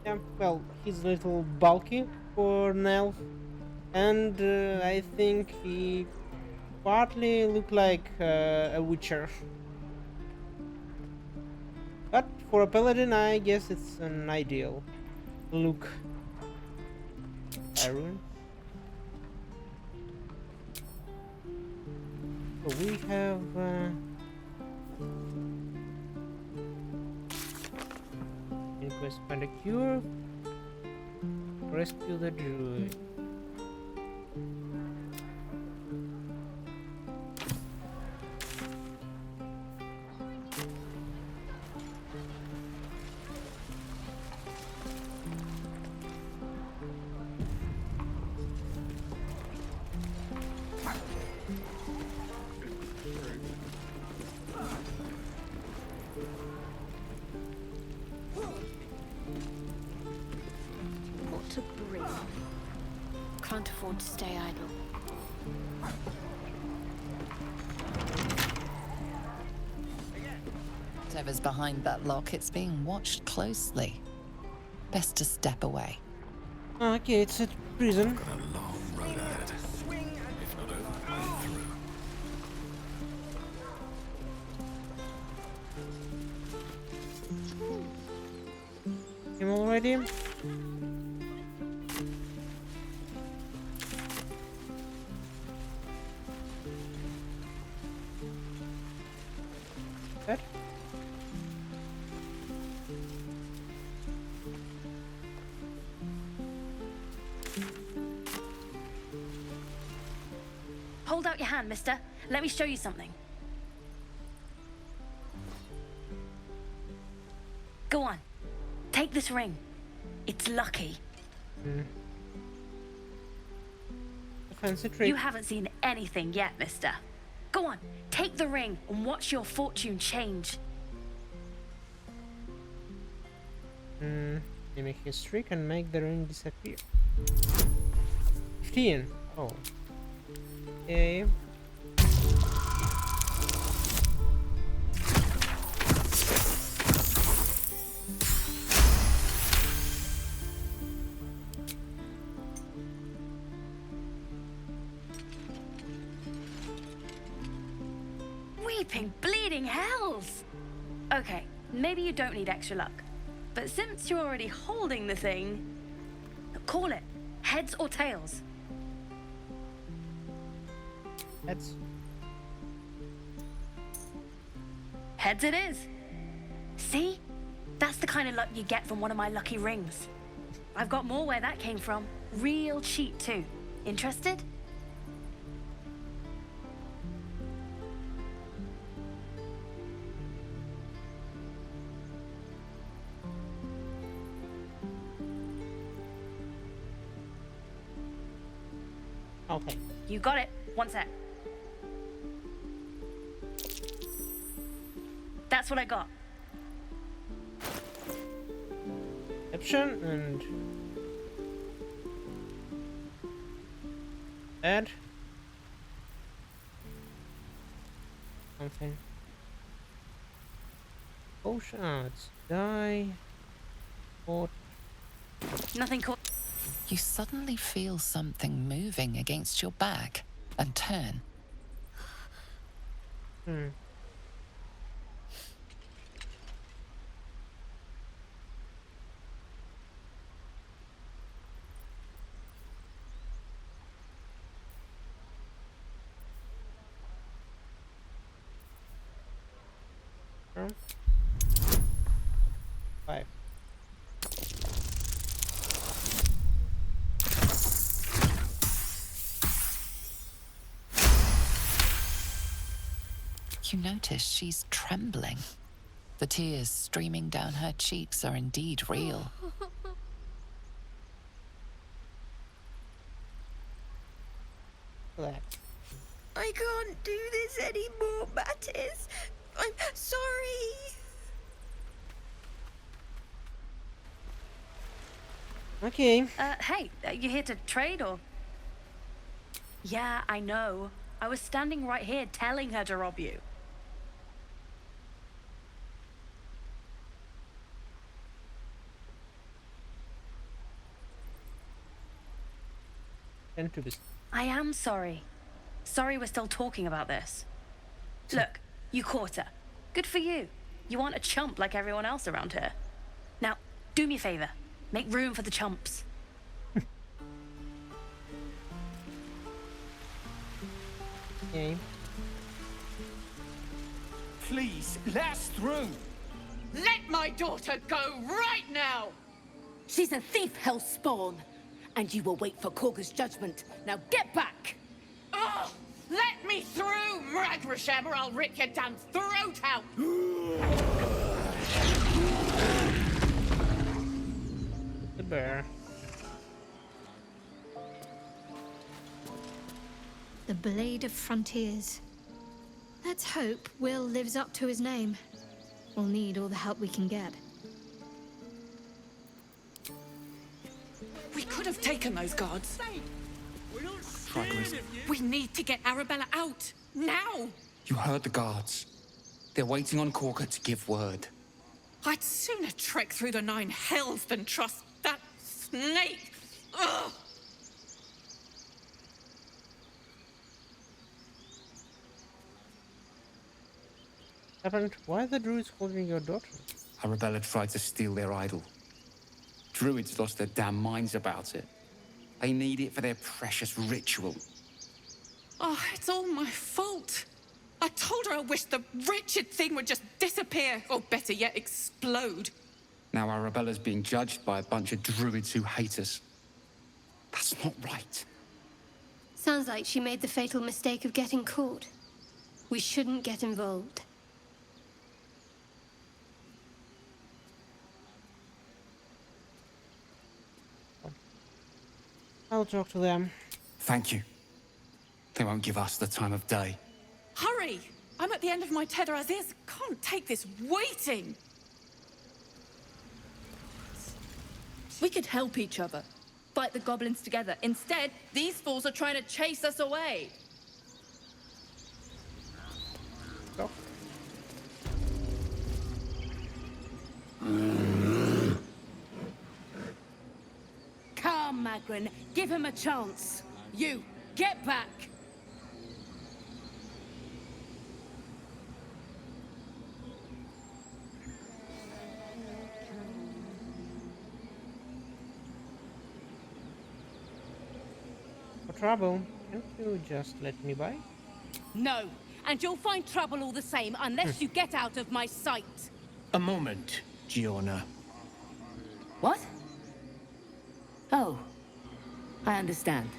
Yeah, well, he's a little bulky for an elf. And I think he partly looked like a witcher. But for a paladin, I guess it's an ideal look. Iron. So we have request find a cure. Rescue the druid. can't afford to stay idle. Whatever's behind that lock, it's being watched closely. Best to step away. Okay, it's a prison. Got a long road ahead, if not over halfway through. Him already? That? Hold out your hand, mister. Let me show you something. Go on. Take this ring. It's lucky. A fancy trick. You haven't seen anything yet, mister. Go on. Take the ring and watch your fortune change. Mimic history can make the ring disappear. 15. Oh. Okay. Weeping, bleeding hells! Okay, maybe you don't need extra luck. But since you're already holding the thing, call it. Heads or tails? Heads. Heads it is. See? That's the kind of luck you get from one of my lucky rings. I've got more where that came from. Real cheap too. Interested? Okay. You got it. One sec. That's what I got. Perception and add something. Potion. It's die. Or Nothing caught. You suddenly feel something moving against your back and turn. Five. You notice she's trembling. The tears streaming down her cheeks are indeed real. Relax. I can't do this anymore, Mattis. I'm sorry. Okay. Hey, you here to trade or? Yeah, I know. I was standing right here telling her to rob you. I am sorry. Sorry we're still talking about this. Look, you caught her. Good for you. You aren't a chump like everyone else around here. Now, do me a favor. Make room for the chumps. Okay. Please, let us through. Let my daughter go right now! She's a thief, hellspawn. And you will wait for Korga's judgment. Now get back! Oh, let me through, Mragrashem, or I'll rip your damn throat out! The bear. The Blade of Frontiers. Let's hope Will lives up to his name. We'll need all the help we can get. We could have taken those guards. We need to get Arabella out. Now! You heard the guards. They're waiting on Corker to give word. I'd sooner trek through the 9 hells than trust that snake. Ugh! Happened? Why are the druids holding your daughter? Arabella tried to steal their idol. Druids lost their damn minds about it. They need it for their precious ritual. Oh, it's all my fault. I told her I wished the wretched thing would just disappear, or better yet, explode. Now Arabella's being judged by a bunch of druids who hate us. That's not right. Sounds like she made the fatal mistake of getting caught. We shouldn't get involved. I'll talk to them. Thank you. They won't give us the time of day. Hurry! I'm at the end of my tether as is. Can't take this waiting. We could help each other. Fight the goblins together. Instead, these fools are trying to chase us away. Go. Calm, Magrin. Give him a chance. You, get back. For trouble, can't you just let me by? No, and you'll find trouble all the same unless you get out of my sight. A moment, Giorna. What? Oh, I understand.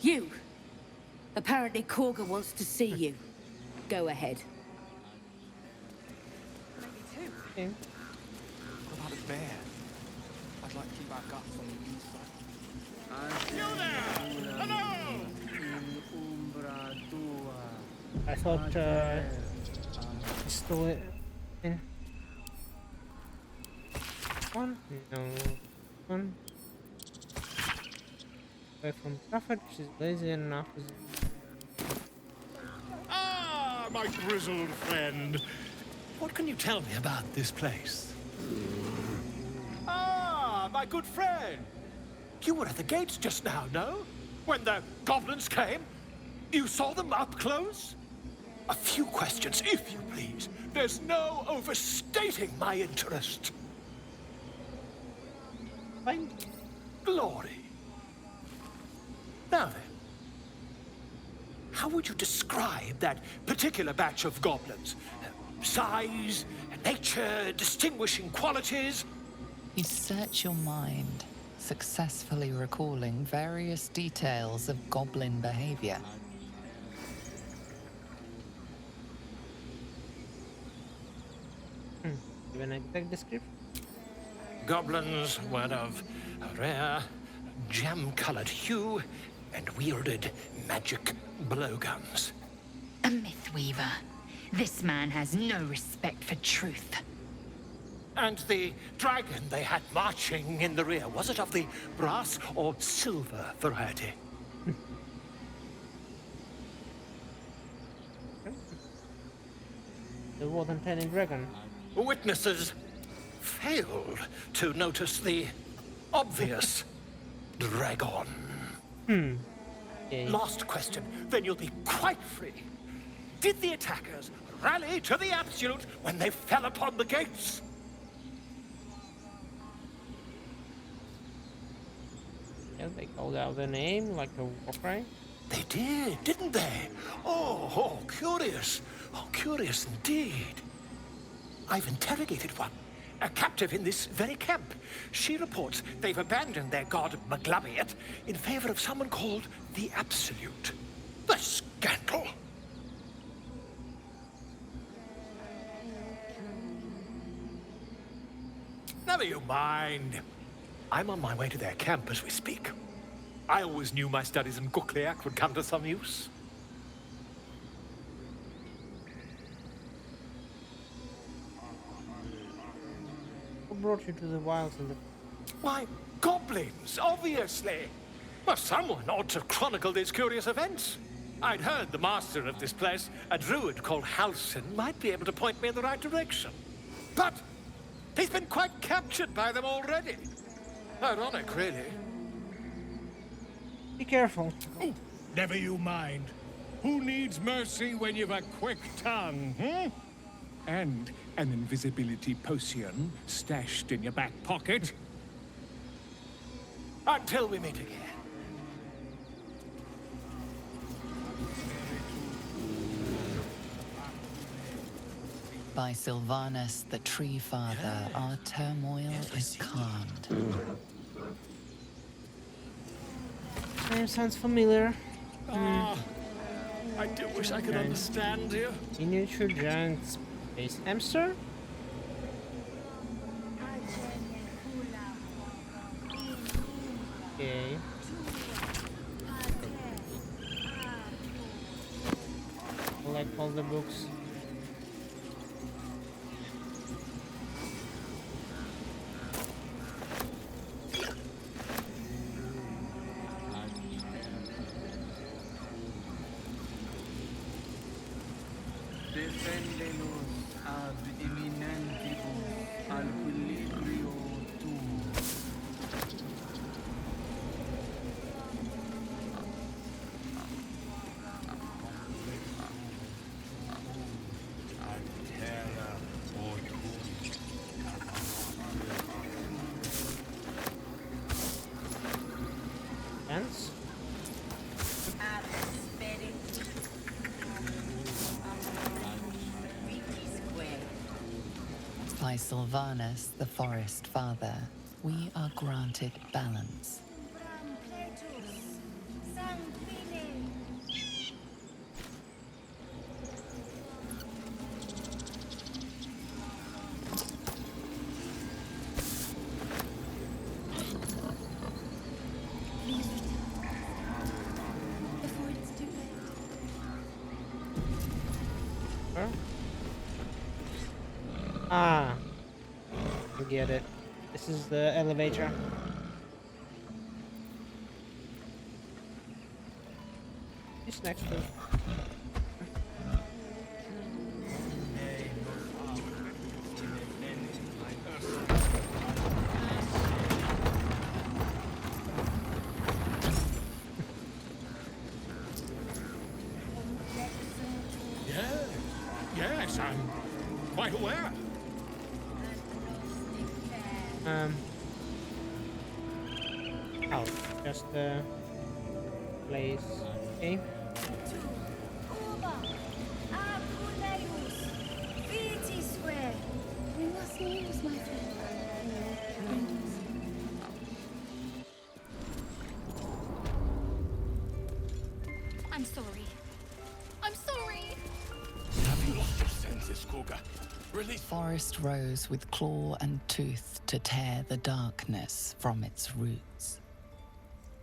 You. Apparently Korga wants to see you. Go ahead. Okay. What about a bear? I'd like to keep our guts on the inside. You there! Hello! I thought it's still in. One? No. One. Away from Prophet, she's lazy enough. Ah, my grizzled friend. What can you tell me about this place? Ah, my good friend. You were at the gates just now, no? When the goblins came? You saw them up close? A few questions, if you please. There's no overstating my interest. Fine. Glory. Now then, how would you describe that particular batch of goblins? Size, nature, distinguishing qualities? You search your mind, successfully recalling various details of goblin behavior. Give an exact description. Goblins were of a rare, jam-colored hue and wielded magic blowguns. A mythweaver. This man has no respect for truth. And the dragon they had marching in the rear, was it of the brass or silver variety? The wasn't any dragon. Witnesses failed to notice the obvious dragon. Okay. Last question, then you'll be quite free. Did the attackers rally to the absolute when they fell upon the gates? Yeah, they called out their name like a war cry. They did, didn't they? Oh, curious. Oh, curious indeed. I've interrogated one, a captive in this very camp. She reports they've abandoned their god Maglabiat in favor of someone called the Absolute. The scandal! Never you mind. I'm on my way to their camp as we speak. I always knew my studies in Gukliak would come to some use. Who brought you to the wilds and the... Why, goblins, obviously. Well, someone ought to chronicle these curious events. I'd heard the master of this place, a druid called Halsin, might be able to point me in the right direction. But he's been quite captured by them already. Ironic, really. Be careful. Oh, never you mind. Who needs mercy when you've a quick tongue, hmm? And an invisibility potion stashed in your back pocket. Until we meet again. By Sylvanus, the Tree Father, our turmoil is calmed. Name sounds familiar. I do wish I could understand you. Miniature giant space hamster? Okay. Collect all the books. Deféndenos ad imminentibus al equilibrio tuo. Ad terra ortum. Ants? By Sylvanus, the Forest Father, we are granted balance. Ah, I get it. This is the elevator. It's next to. Yes, I'm quite aware. Oh, just the place. Okay. We must lose, my friend. I'm sorry. I'm sorry. Have you lost your senses, Cougar? Release. Forest rose with claw and tooth to tear the darkness from its roots.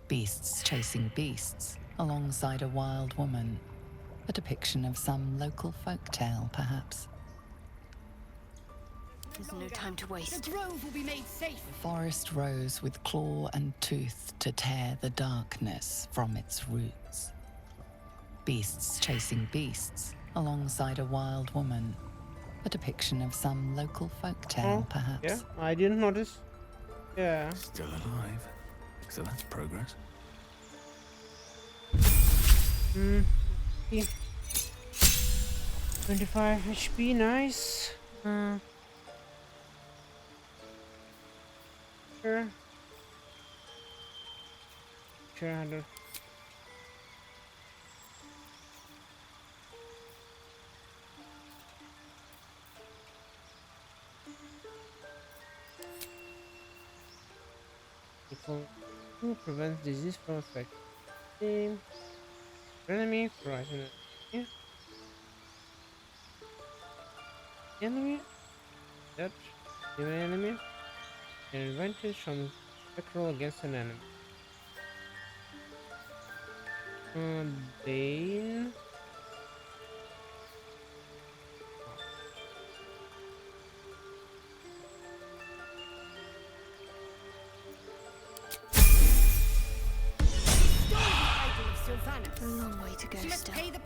Beasts chasing beasts alongside a wild woman. A depiction of some local folktale, perhaps. There's no time to waste. The grove will be made safe. Forest rose with claw and tooth to tear the darkness from its roots. Beasts chasing beasts alongside a wild woman. A depiction of some local folktale, perhaps. Yeah, I didn't notice. Yeah. Still alive. So that's progress. 25 HP, nice. Sure. Sure, I don't. Who prevents disease from affecting enemy, horizon enemy, that the enemy, an advantage from spectral against an enemy. Bane. A long way to go She must still. pay the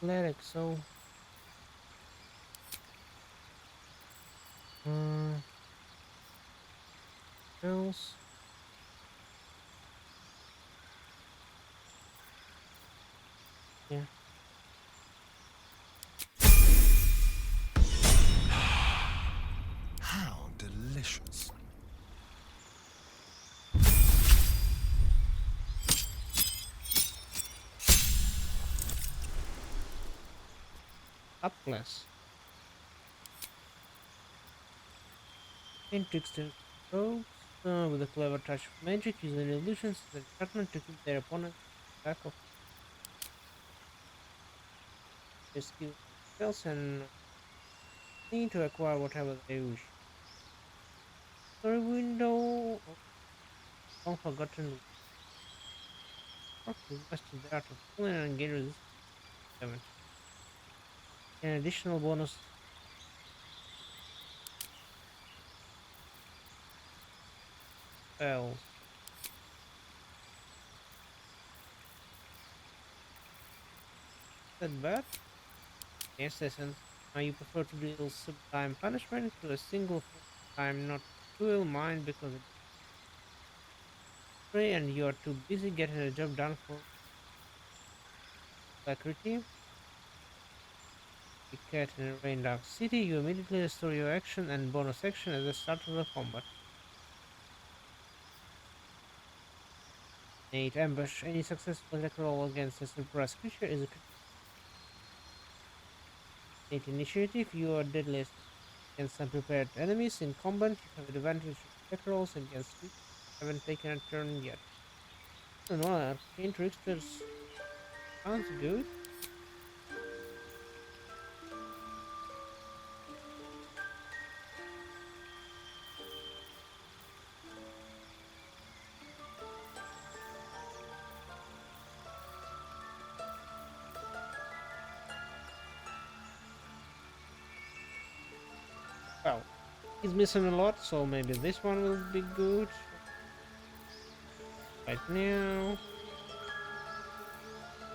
Cleric, so else. Yeah. How delicious. Up class. In trickster rogues with a clever touch of magic, using illusions as enchantment to keep their opponent back of their skill spells and need to acquire whatever they wish. Story window of long forgotten work to master the art of pulling and gain resistance damage. An additional bonus spells. That bad? Yes, essence. Now you prefer to deal sublime punishment to a single time, not dual mind because it's free and you're too busy getting the job done for alacrity. You get in a rain dark city, you immediately restore your action and bonus action at the start of the combat. 8 ambush. Any successful attack roll against a surprise creature is a critical. 8 initiative. You are deadliest against unprepared enemies in combat. You have advantage of attack rolls against creatures you haven't taken a turn yet. I don't know, arcane tricksters sounds good. Well, he's missing a lot, so maybe this one will be good. Right now.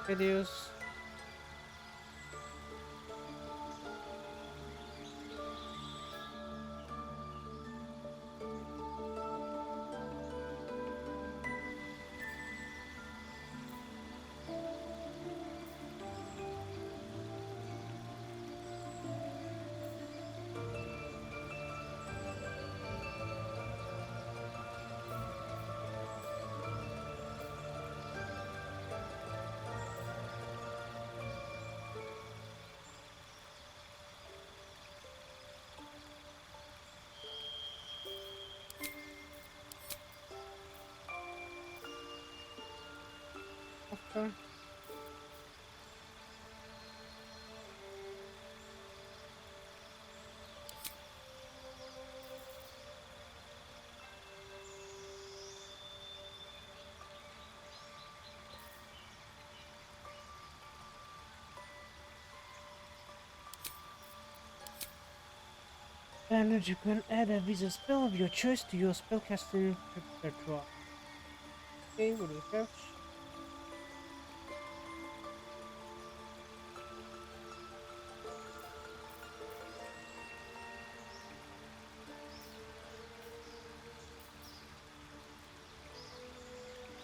Videos. Okay. And you can add a visa spell of your choice to your spellcasting repertoire. Okay, what do we have?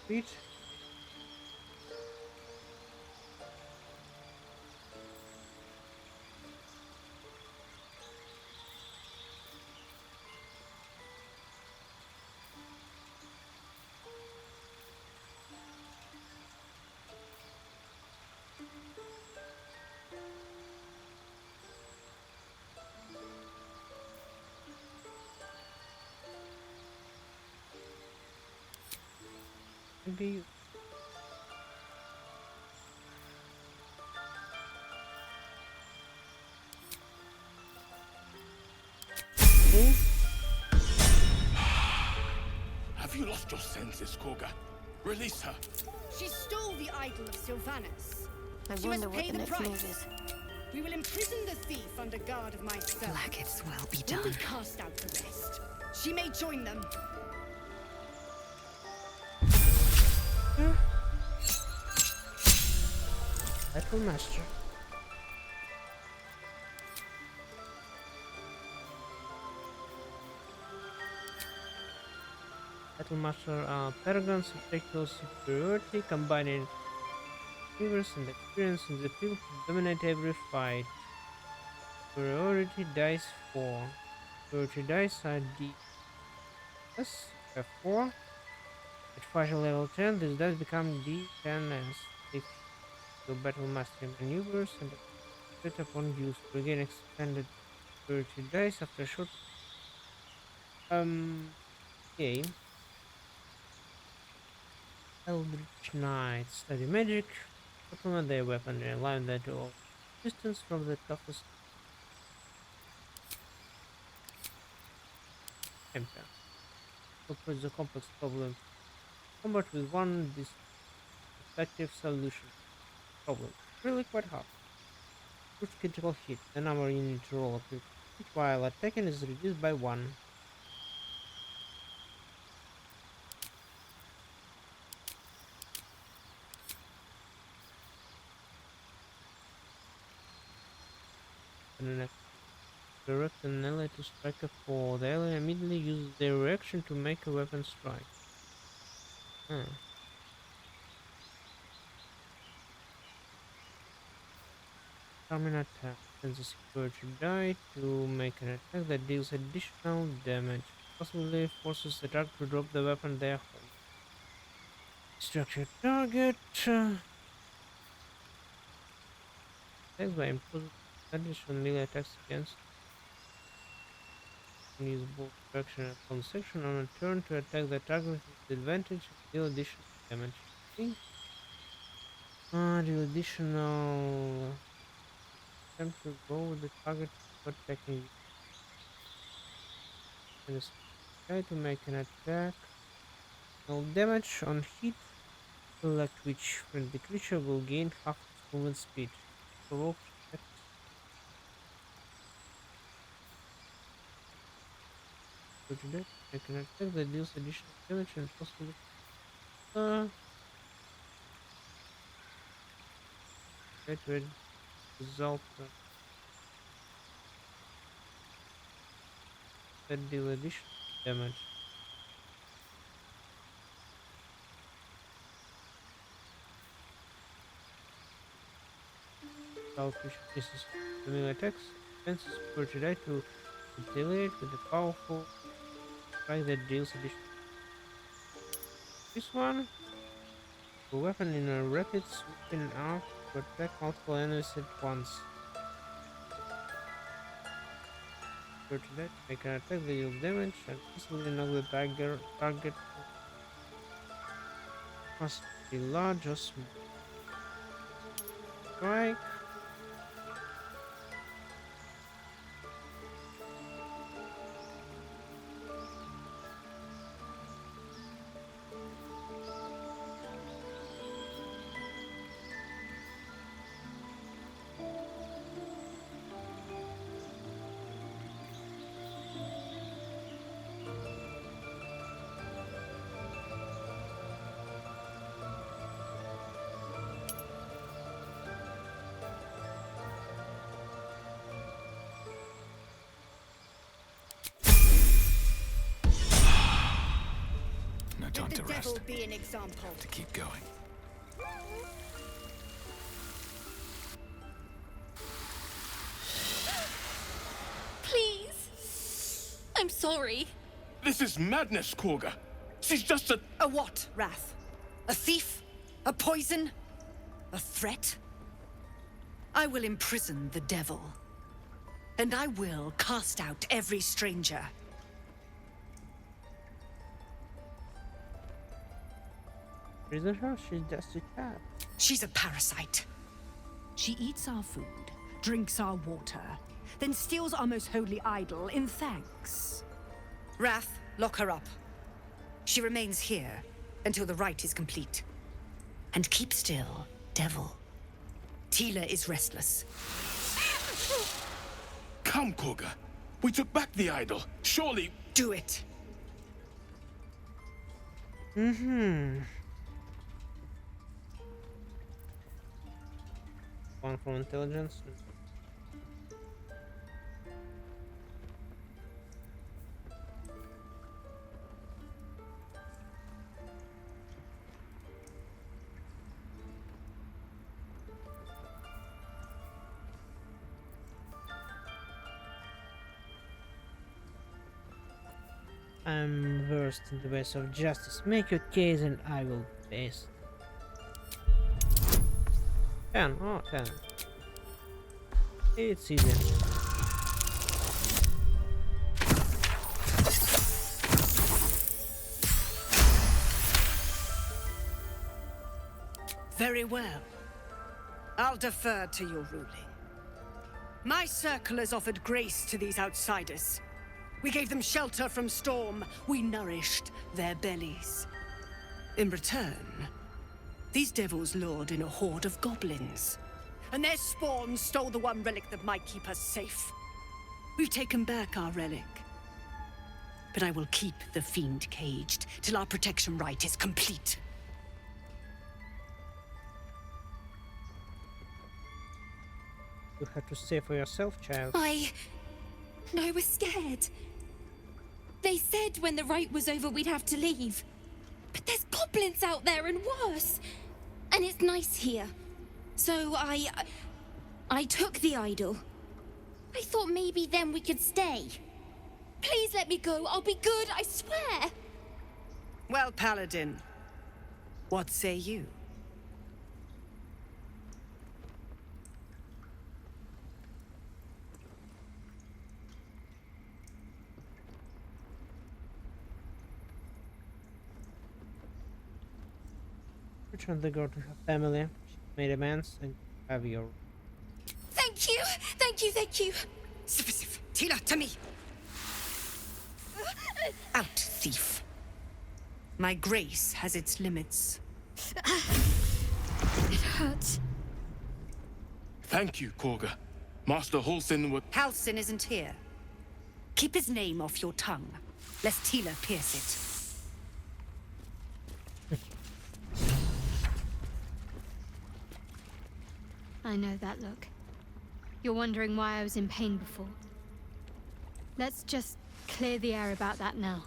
Sweet. Maybe. Okay. Have you lost your senses, Korga? Release her. She stole the idol of Sylvanas. I She wonder must what pay the the next move price. is. We will imprison the thief under guard of my servant. Like it's well be When we done. cast out the rest, she may join them. Battle Master. Battle Master Paragon spectral superiority, combining figures and experience in the field to dominate every fight. Superiority dice 4. Superiority dice are D. Yes, F4. At fighting level 10, this dice become D10s. If the Battle Master maneuvers and set upon use to regain expanded superiority dice after a short. Okay. Eldritch Knight. Study magic. Supplement their weapon and align that to all distance from the toughest champion. Approach the complex problem. Combat with one effective solution. Problem. Really quite hard. First critical hit. The number you need to roll a critical hit while attacking is reduced by 1. And the next. Direct an ally to strike a foe. The ally immediately uses their reaction to make a weapon strike. Charming attack. Sends a security die to make an attack that deals additional damage. Possibly forces the target to drop the weapon they are holding. Structure target. Attacks by imposing additional melee attacks against. Use both action and upon section on a turn to attack the target with advantage and deal additional damage. Okay. Deal additional. Attempt to go with the target attacking you. And try to make an attack. No damage on hit. Select which friendly creature will gain half its movement speed. Provoke effect. Go to that. Make an attack that deals additional damage and possibly try to result that deal additional damage. Selfish misses melee attacks. Expenses per die to retaliate with a powerful strike that deals additional. This one, a weapon in a rapid sweeping arc to attack multiple enemies at once. Per die, make an attack that deals damage and possibly knock the target. Must be large or small. Strike. Time Let to the rest. devil be an example. To keep going. Please. I'm sorry. This is madness, Korga. She's just a... A what, Wrath? A thief? A poison? A threat? I will imprison the devil. And I will cast out every stranger. Isn't her? She's just a cat. She's a parasite. She eats our food, drinks our water, then steals our most holy idol in thanks. Wrath, lock her up. She remains here until the rite is complete. And keep still, devil. Tila is restless. Come, Koga. We took back the idol. Surely... Do it. Mm-hmm. One from intelligence. I'm versed in the ways of justice. Make your case and I will face. 10. Oh, 10. It's easy. Very well. I'll defer to your ruling. My circle has offered grace to these outsiders. We gave them shelter from storm. We nourished their bellies. In return, these devils lured in a horde of goblins. And their spawn stole the one relic that might keep us safe. We've taken back our relic. But I will keep the fiend caged till our protection rite is complete. You have to stay for yourself, child. No, we're scared. They said when the rite was over we'd have to leave. But there's goblins out there and worse. And it's nice here. So I took the idol. I thought maybe then we could stay. Please let me go. I'll be good, I swear. Well, Paladin, what say you? Return the girl to her family. She made amends and have your... Thank you! Thank you, thank you! Tila, to me! Out, thief. My grace has its limits. It hurts. Thank you, Koga. Master Halsin would... Halsin isn't here. Keep his name off your tongue, lest Tila pierce it. I know that look. You're wondering why I was in pain before. Let's just clear the air about that now.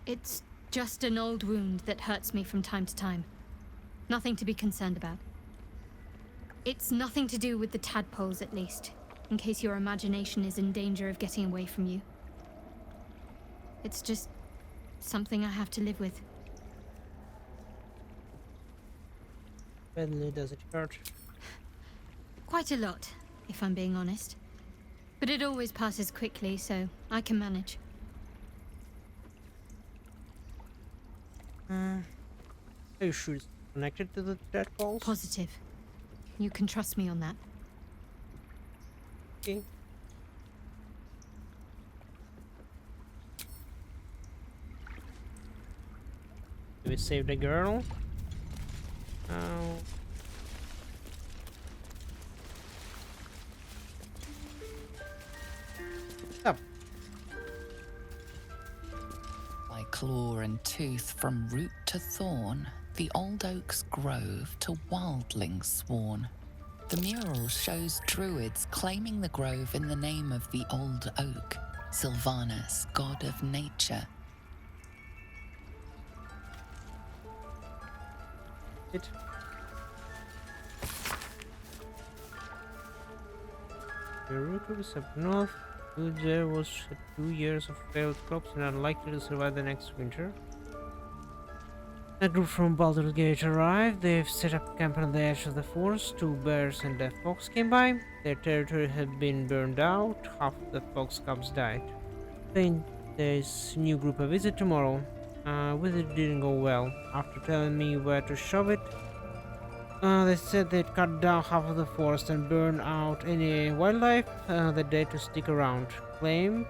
It's just an old wound that hurts me from time to time. Nothing to be concerned about. It's nothing to do with the tadpoles, at least, in case your imagination is in danger of getting away from you. It's just something I have to live with. Badly does it hurt? Quite a lot, if I'm being honest. But it always passes quickly, so I can manage. Are you sure it's connected to the tadpoles? Positive. You can trust me on that. Okay. We saved a girl. Oh. Up. By claw and tooth from root to thorn, the old oak's grove to wildlings sworn. The mural shows druids claiming the grove in the name of the old oak, Sylvanus, god of nature. It. The root is up north. There was 2 years of failed crops and unlikely to survive the next winter. A group from Baldur Gate arrived. They've set up camp on the edge of the forest. 2 bears and a fox came by. Their territory had been burned out. Half of the fox cubs died. Then there's new group a visit tomorrow. Visit didn't go well. After telling me where to shove it, they said they'd cut down half of the forest and burn out any wildlife that dared to stick around. Claimed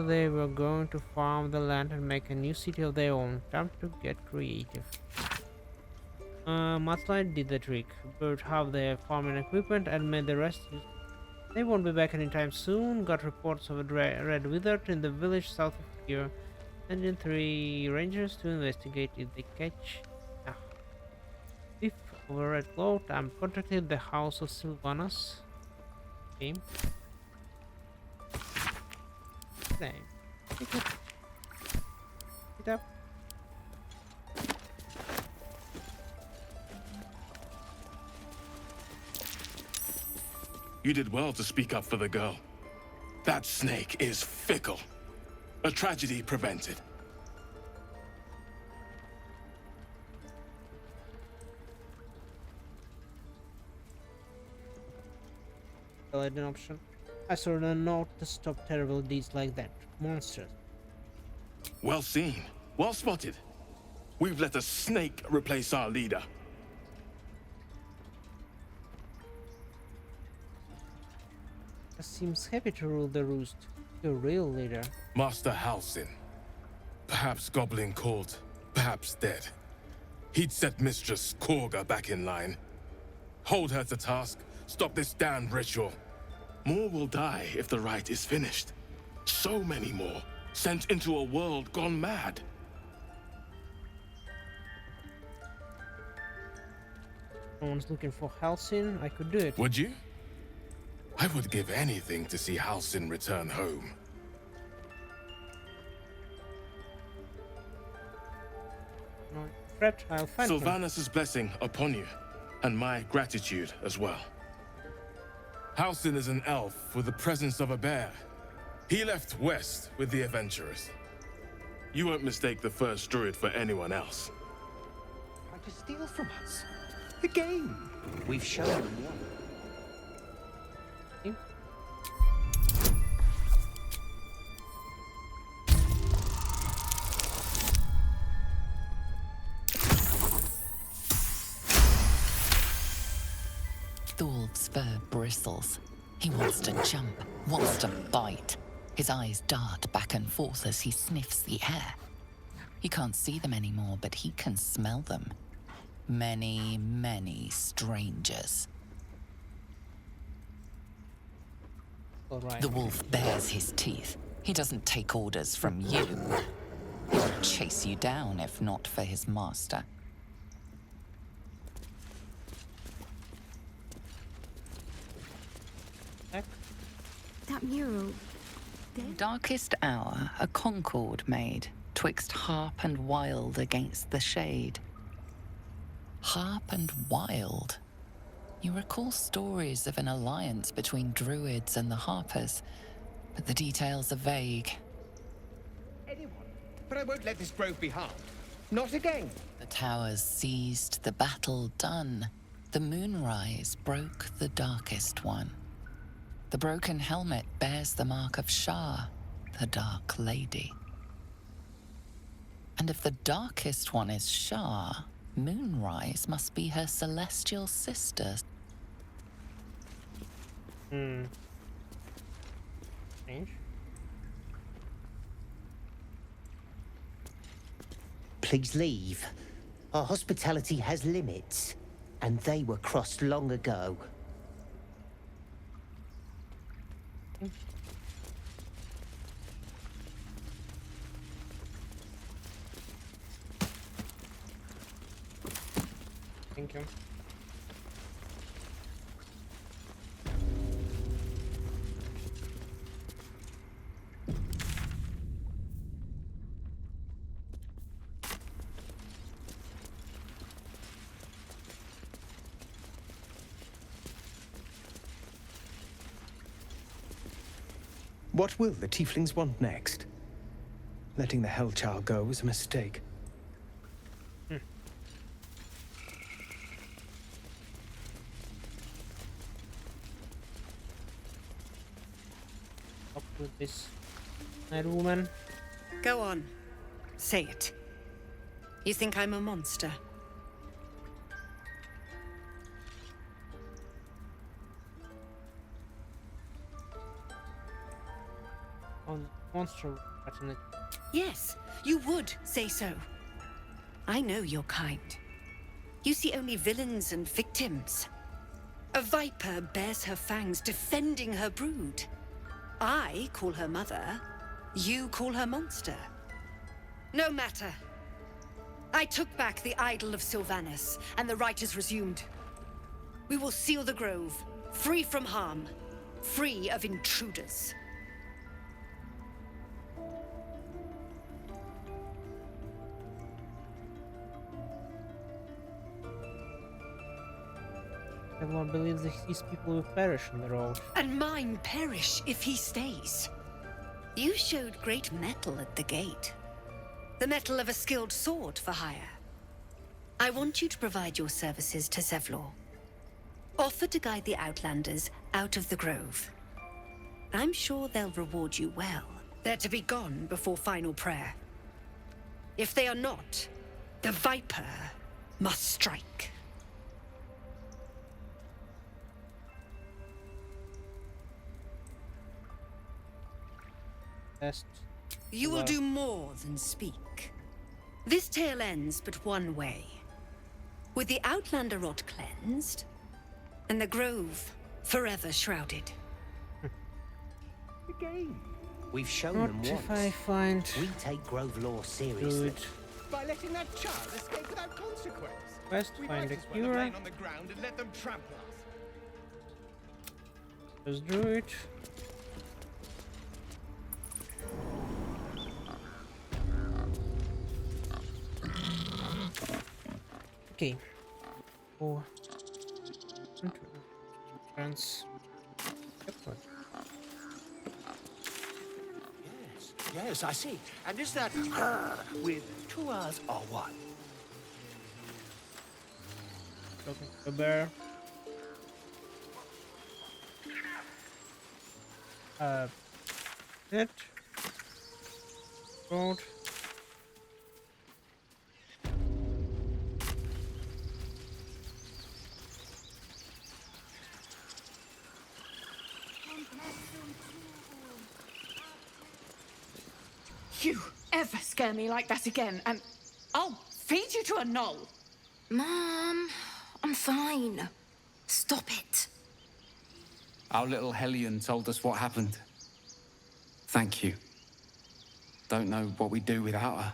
they were going to farm the land and make a new city of their own. Time to get creative. Mudslide did the trick. Burned half their farming equipment and made the rest. They won't be back anytime soon. Got reports of a red wizard in the village south of here. Send in 3 rangers to investigate if they catch. If over red cloth, I'm contacted the house of Sylvanas. Okay. Same. Pick it up. You did well to speak up for the girl. That snake is fickle. A tragedy prevented. Paladin option. I saw a note to stop terrible deeds like that. Monsters. Well seen. Well spotted. We've let a snake replace our leader. Seems happy to rule the roost. Your real leader. Master Halsin. Perhaps goblin caught, perhaps dead. He'd set Mistress Korga back in line. Hold her to task, stop this damned ritual. More will die if the rite is finished. So many more, sent into a world gone mad. Someone's looking for Halsin. I could do it. Would you? I would give anything to see Halsin return home. No fret, I'll find her. Sylvanas' blessing upon you, and my gratitude as well. Halsin is an elf with the presence of a bear. He left west with the adventurers. You won't mistake the first druid for anyone else. Try to steal from us. The game. We've shown them what. Thorv's fur bristles. He wants to jump, wants to bite. His eyes dart back and forth as he sniffs the air. He can't see them anymore, but he can smell them. Many, many strangers. All right. The wolf bares his teeth. He doesn't take orders from you. He would chase you down if not for his master. That mural. Darkest hour, a concord made, twixt harp and wild against the shade. Harp and wild. You recall stories of an alliance between druids and the harpers, but the details are vague. Anyone, but I won't let this grove be harmed. Not again. The towers seized, the battle done. The moonrise broke the darkest one. The broken helmet bears the mark of Shah, the Dark Lady. And if the darkest one is Shah, Moonrise must be her celestial sister. Strange. Please leave. Our hospitality has limits, and they were crossed long ago. Thank you. What will the tieflings want next? Letting the Hellchild go was a mistake. Up with this mad woman. Go on. Say it. You think I'm a monster? On monster button. Yes, you would say so. I know your kind. You see only villains and victims. A viper bears her fangs defending her brood. I call her mother. You call her monster. No matter. I took back the idol of Sylvanus, and the rite is resumed. We will seal the grove, free from harm, free of intruders. Everyone believes that these people will perish on the road. And mine perish if he stays. You showed great mettle at the gate. The mettle of a skilled sword for hire. I want you to provide your services to Zevlor. Offer to guide the Outlanders out of the grove. I'm sure they'll reward you well. They're to be gone before final prayer. If they are not, the Viper must strike. You will do more than speak. This tale ends but one way. With the Outlander rot cleansed, and the grove forever shrouded. Again. We've shown What them if once. I find We take grove law seriously. Druid? By letting that child escape without consequence. Quest, We find might a as well have cure. lain on the ground and let them trample us. There's Druid. Okay. Oh. Friends. Yes, I see. And is that with 2 R's or 1? Talking to the bear. Hit. Road. You ever scare me like that again, and I'll feed you to a knoll. Mom, I'm fine. Stop it. Our little Hellion told us what happened. Thank you. Don't know what we'd do without her.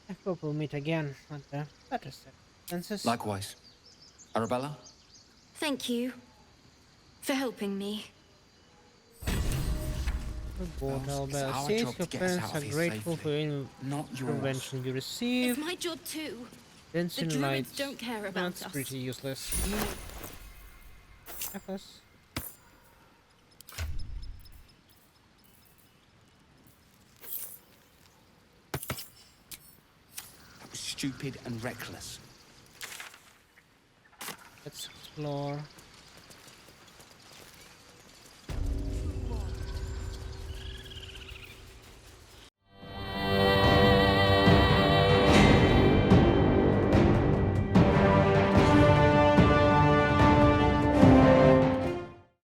I hope we'll meet again at the better circumstances. Likewise. Arabella? Thank you for helping me. Good boy, Albert. our Says job your to get us parents out are of here grateful safely, for any not yours. intervention you It's receive. my job too. The Dancing druids lights. don't care about That's us. pretty useless. FS. That was stupid and reckless. Let's explore.